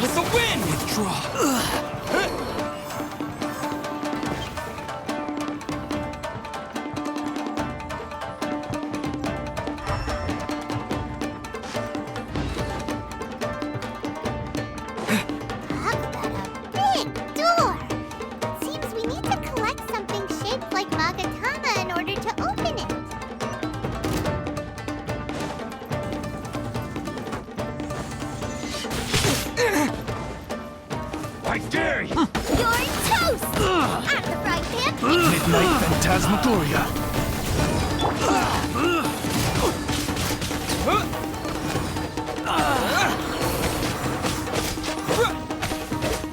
With the wind! Withdraw! Talk about a big door! It seems we need to collect something shaped like Magatama in order to open it. I dare you! You're toast! Out of the frying pan! Midnight Phantasmagoria!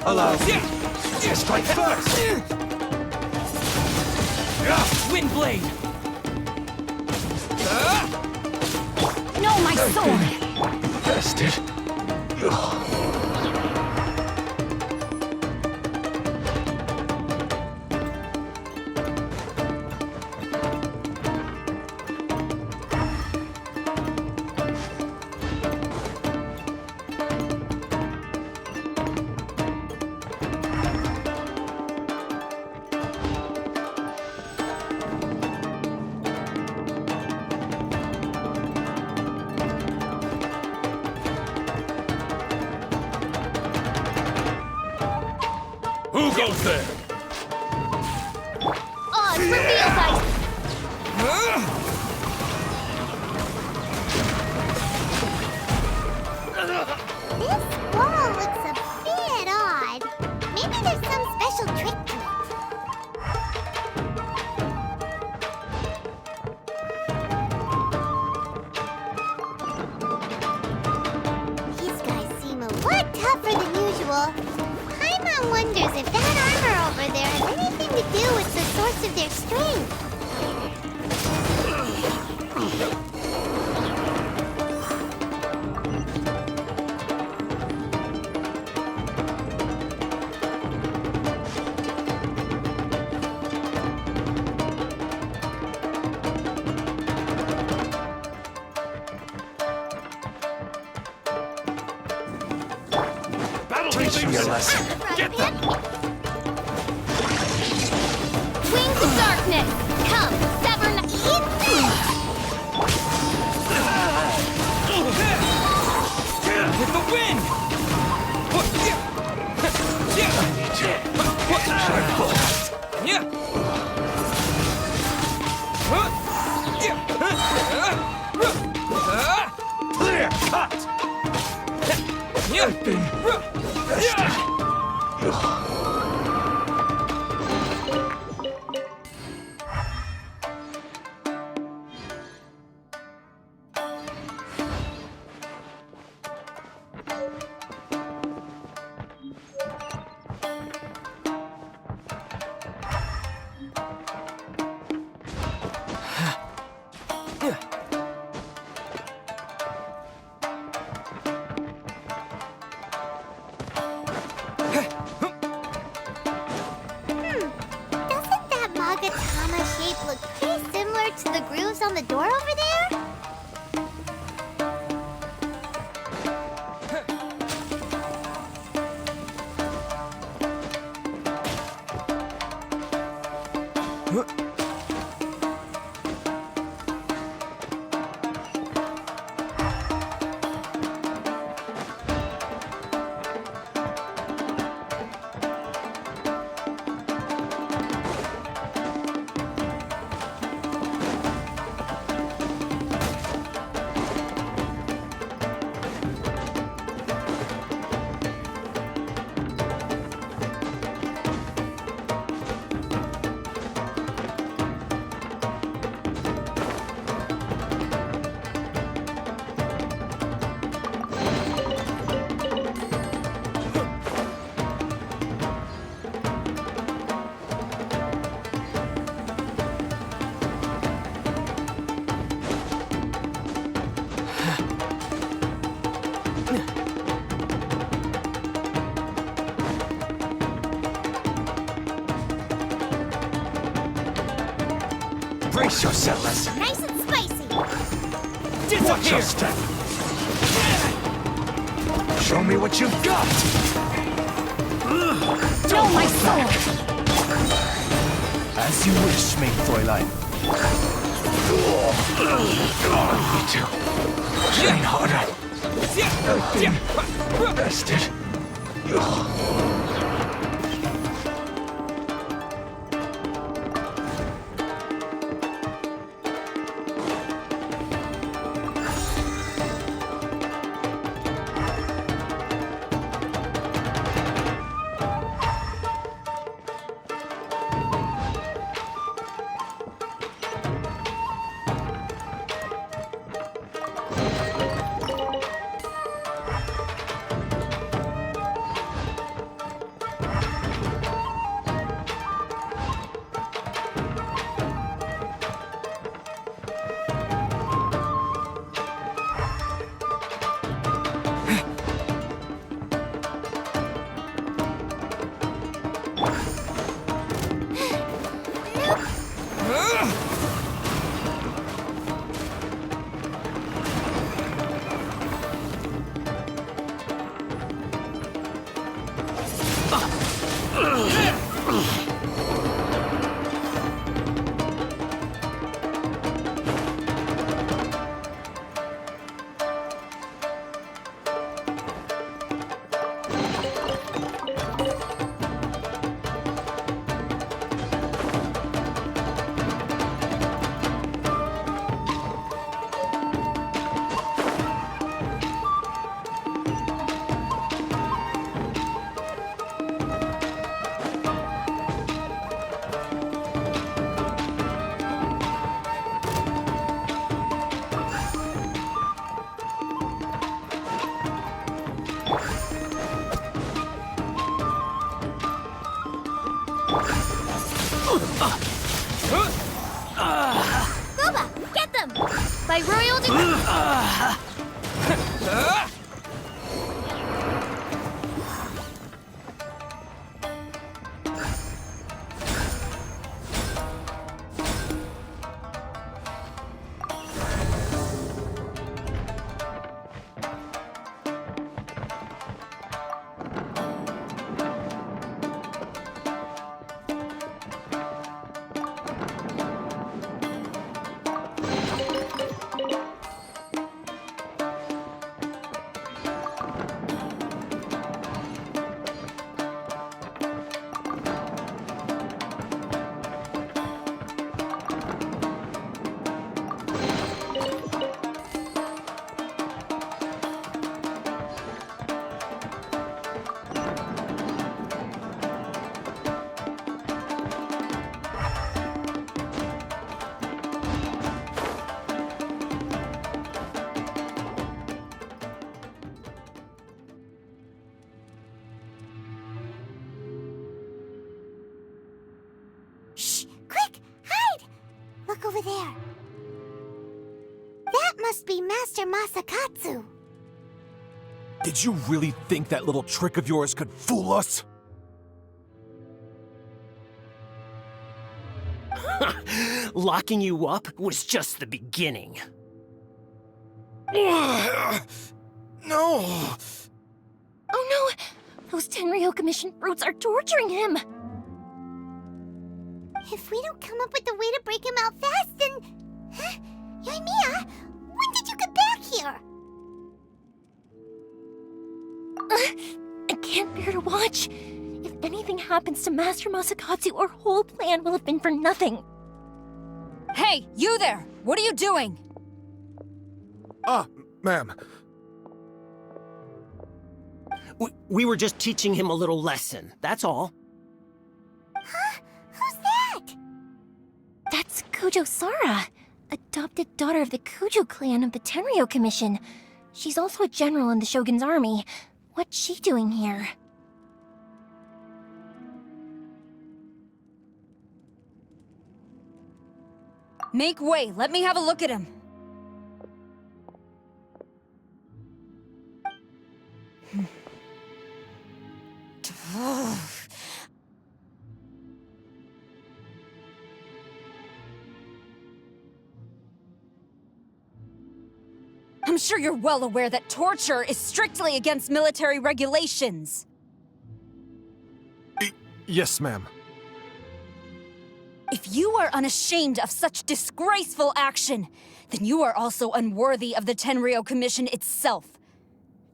Allow me. Strike first! Wind blade! No, my sword! Bested. Who goes there? Odds reveal dice! This wall looks a bit odd. Maybe there's some special trick to it. These guys seem a lot tougher than usual. Paimon wonders if that armor over there has anything to do with the source of their strength. Teach me a lesson. Get them! Wings of darkness! Come, sever eat this! With the wind! Clear cut! I've been Brace yourselves. Nice and spicy. Watch your step. Show me what you've got. Know my soul! As you wish, main Fräulein. Me too. Train harder. I've been bested. Gooba, get them! By royal decree. Shh! Quick! Hide! Look over there. That must be Master Masakatsu. Did you really think that little trick of yours could fool us? Locking you up was just the beginning. No! Oh no! Those Tenryou Commission brutes are torturing him! If we don't come up with a way to break him out fast, then... Huh? Yoimiya, when did you get back here? I can't bear to watch. If anything happens to Master Masakatsu, our whole plan will have been for nothing. Hey, you there! What are you doing? Ma'am. We were just teaching him a little lesson, that's all. Huh? Who's that? That's Kujo Sara, adopted daughter of the Kujo clan of the Tenryou Commission. She's also a general in the Shogun's army. What's she doing here? Make way, let me have a look at him. I'm sure you're well aware that torture is strictly against military regulations. Yes, ma'am. If you are unashamed of such disgraceful action, then you are also unworthy of the Tenryou Commission itself.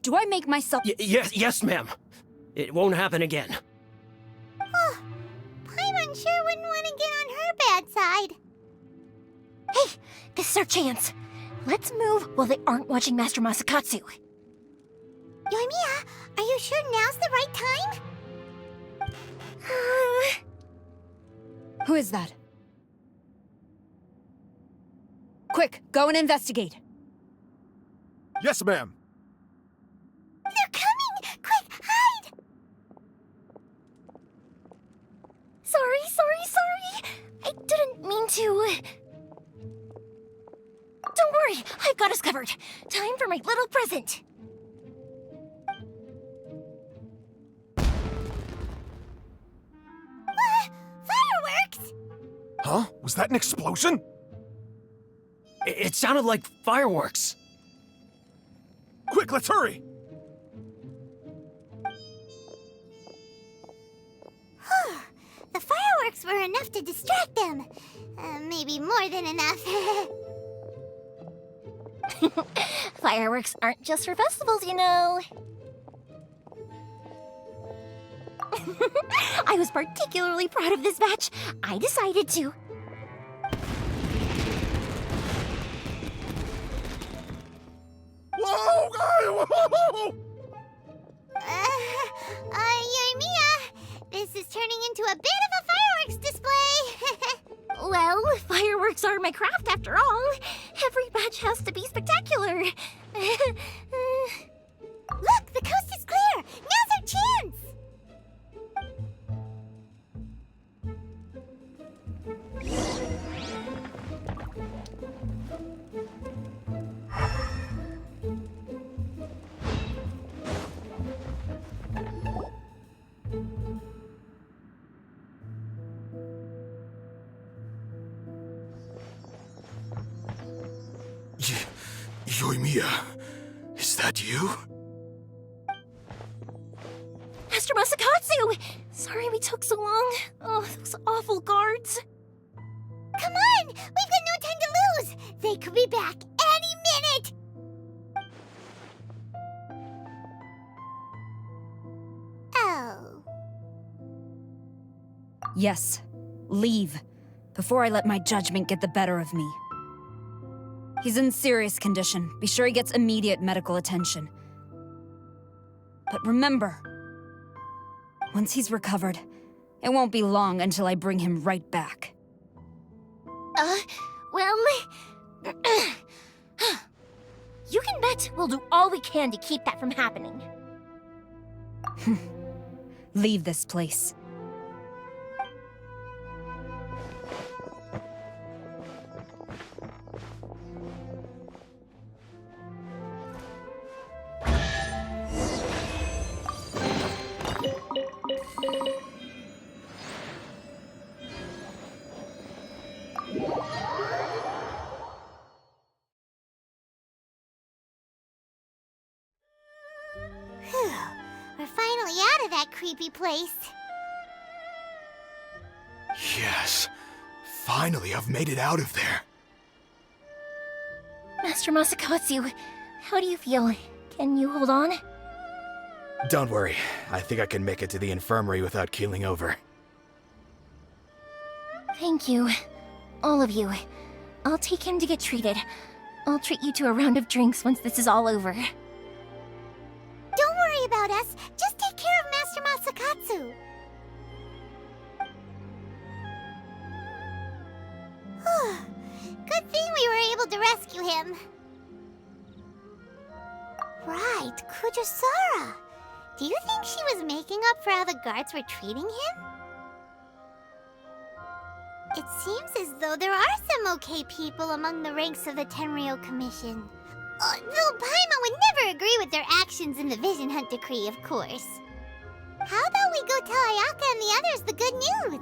Do I make myself— Yes, ma'am. It won't happen again. Oh, Paimon sure wouldn't want to get on her bad side. Hey, this is our chance. Let's move while they aren't watching Master Masakatsu. Yoimiya, are you sure now's the right time? Who is that? Quick, go and investigate. Yes, ma'am. They're coming! Quick, hide! Sorry. I didn't mean to. Don't worry, I've got us covered. Time for my little present. Fireworks! Huh? Was that an explosion? It sounded like fireworks. Quick, let's hurry! The fireworks were enough to distract them. Maybe more than enough. Fireworks aren't just for festivals, you know. I was particularly proud of this batch. I decided to. Whoa! Yoimiya, this is turning into a bit of a fireworks display. Well, fireworks are my craft after all. Every batch has to be spectacular. Look, the coast is clear. Now's our chance. Yoimiya, is that you? Master Masakatsu! Sorry we took so long. Oh, those awful guards. Come on! We've got no time to lose! They could be back any minute! Oh. Yes, leave, before I let my judgment get the better of me. He's in serious condition. Be sure he gets immediate medical attention. But remember, once he's recovered, it won't be long until I bring him right back. Well... you can bet we'll do all we can to keep that from happening. Leave this place. Whew. We're finally out of that creepy place. Yes. Finally, I've made it out of there. Master Masakatsu, how do you feel? Can you hold on? Don't worry. I think I can make it to the infirmary without keeling over. Thank you. All of you. I'll take him to get treated. I'll treat you to a round of drinks once this is all over. Don't worry about us. Just take care of Master Masakatsu. Good thing we were able to rescue him. Right, Kujusara. Do you think she was making up for how the guards were treating him? It seems as though there are some okay people among the ranks of the Tenryou Commission. Though Paimon would never agree with their actions in the Vision Hunt Decree, of course. How about we go tell Ayaka and the others the good news?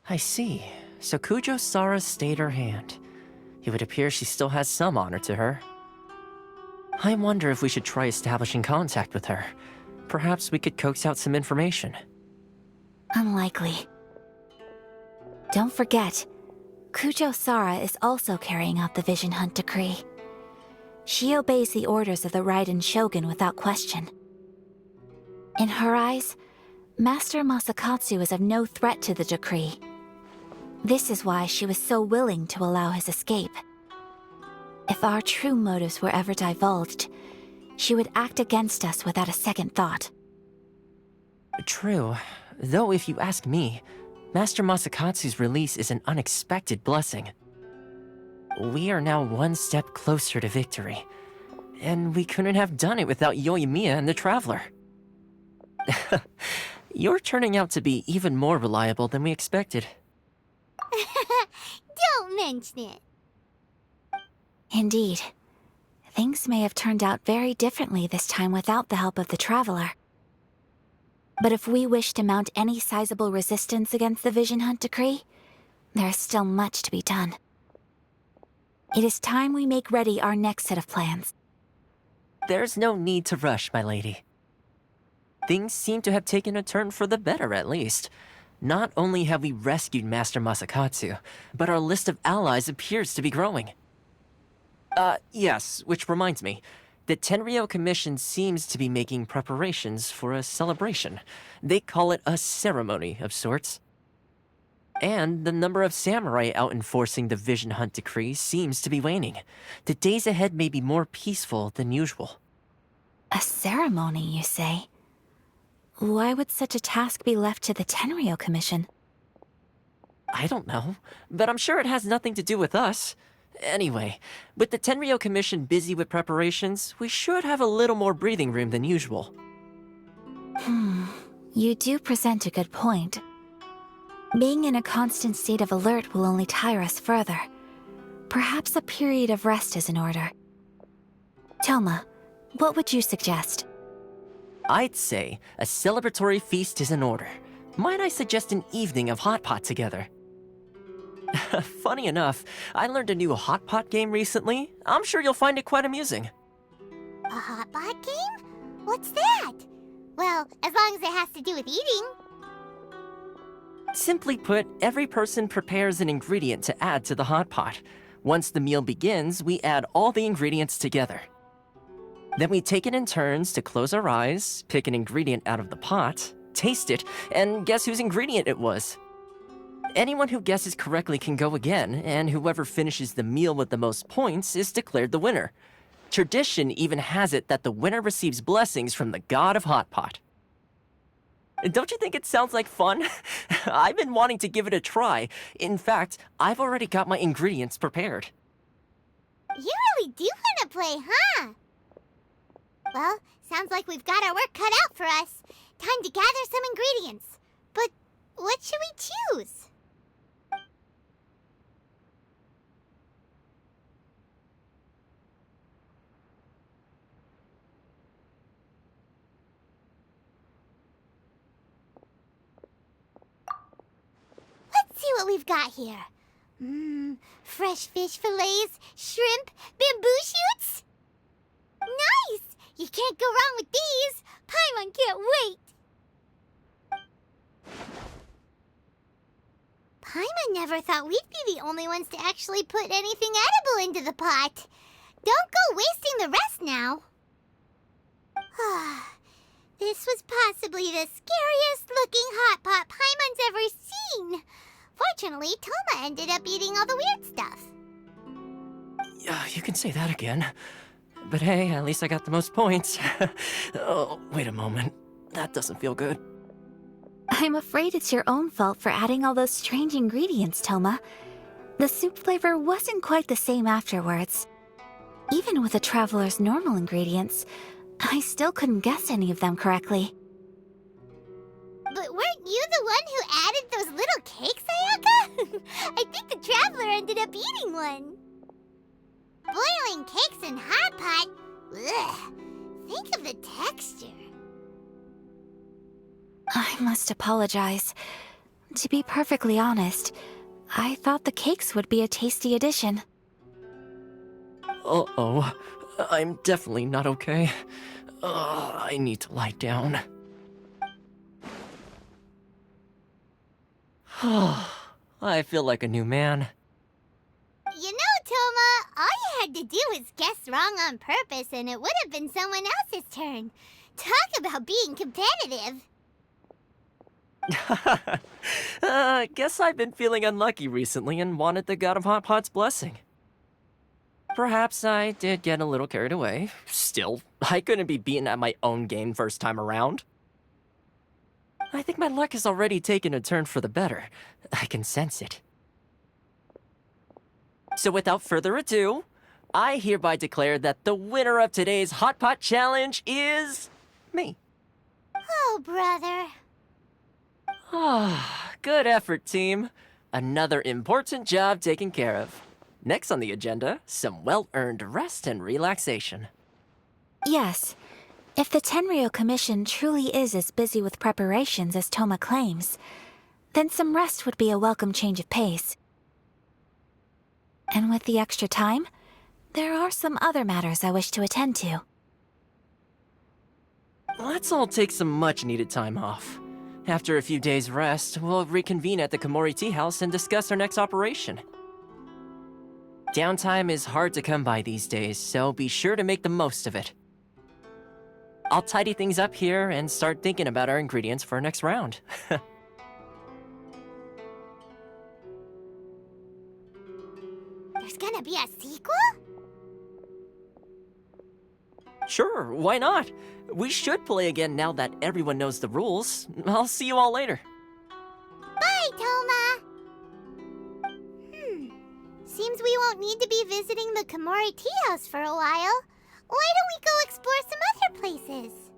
I see. So Kujo Sara stayed her hand. It would appear she still has some honor to her. I wonder if we should try establishing contact with her. Perhaps we could coax out some information. Unlikely. Don't forget, Kujo Sara is also carrying out the Vision Hunt decree. She obeys the orders of the Raiden Shogun without question. In her eyes, Master Masakatsu is of no threat to the decree. This is why she was so willing to allow his escape. If our true motives were ever divulged, she would act against us without a second thought. True. Though if you ask me, Master Masakatsu's release is an unexpected blessing. We are now one step closer to victory. And we couldn't have done it without Yoimiya and the Traveler. You're turning out to be even more reliable than we expected. Don't mention it. Indeed. Things may have turned out very differently this time without the help of the Traveler. But if we wish to mount any sizable resistance against the Vision Hunt decree, there is still much to be done. It is time we make ready our next set of plans. There's no need to rush, my lady. Things seem to have taken a turn for the better, at least. Not only have we rescued Master Masakatsu, but our list of allies appears to be growing. Yes, which reminds me. The Tenryou Commission seems to be making preparations for a celebration. They call it a ceremony of sorts. And the number of samurai out enforcing the Vision Hunt decree seems to be waning. The days ahead may be more peaceful than usual. A ceremony, you say? Why would such a task be left to the Tenryou Commission? I don't know, but I'm sure it has nothing to do with us. Anyway, with the Tenryou Commission busy with preparations, we should have a little more breathing room than usual. You do present a good point. Being in a constant state of alert will only tire us further. Perhaps a period of rest is in order. Toma, what would you suggest? I'd say a celebratory feast is in order. Might I suggest an evening of hot pot together? Funny enough, I learned a new hot pot game recently. I'm sure you'll find it quite amusing. A hot pot game? What's that? Well, as long as it has to do with eating. Simply put, every person prepares an ingredient to add to the hot pot. Once the meal begins, we add all the ingredients together. Then we take it in turns to close our eyes, pick an ingredient out of the pot, taste it, and guess whose ingredient it was. Anyone who guesses correctly can go again, and whoever finishes the meal with the most points is declared the winner. Tradition even has it that the winner receives blessings from the god of hot pot. Don't you think it sounds like fun? I've been wanting to give it a try. In fact, I've already got my ingredients prepared. You really do want to play, huh? Well, sounds like we've got our work cut out for us. Time to gather some ingredients. But what should we choose? Let's see what we've got here. Fresh fish fillets, shrimp, bamboo shoots. Nice! You can't go wrong with these. Paimon can't wait. Paimon never thought we'd be the only ones to actually put anything edible into the pot. Don't go wasting the rest now. This was possibly the scariest looking hot pot Paimon's ever seen. Fortunately, Toma ended up eating all the weird stuff. You can say that again. But hey, at least I got the most points. Oh, wait a moment. That doesn't feel good. I'm afraid it's your own fault for adding all those strange ingredients, Toma. The soup flavor wasn't quite the same afterwards. Even with the traveler's normal ingredients, I still couldn't guess any of them correctly. But weren't you the one who added those little cakes, Ayaka? I think the traveler ended up eating one. Boiling cakes in hot pot? Ugh. Think of the texture. I must apologize. To be perfectly honest, I thought the cakes would be a tasty addition. Uh-oh. I'm definitely not okay. I need to lie down. I feel like a new man. You know, Toma, all you had to do was guess wrong on purpose and it would have been someone else's turn. Talk about being competitive. Guess I've been feeling unlucky recently and wanted the God of Hot Pot's blessing. Perhaps I did get a little carried away. Still, I couldn't be beaten at my own game first time around. I think my luck has already taken a turn for the better. I can sense it. So without further ado, I hereby declare that the winner of today's Hot Pot Challenge is... me. Oh, brother. Good effort, team. Another important job taken care of. Next on the agenda, some well-earned rest and relaxation. Yes. If the Tenryo Commission truly is as busy with preparations as Toma claims, then some rest would be a welcome change of pace. And with the extra time, there are some other matters I wish to attend to. Let's all take some much-needed time off. After a few days' rest, we'll reconvene at the Komori Tea House and discuss our next operation. Downtime is hard to come by these days, so be sure to make the most of it. I'll tidy things up here and start thinking about our ingredients for our next round. There's gonna be a sequel? Sure, why not? We should play again now that everyone knows the rules. I'll see you all later. Bye, Toma! Seems we won't need to be visiting the Komori Tea House for a while. Why don't we go explore some other places?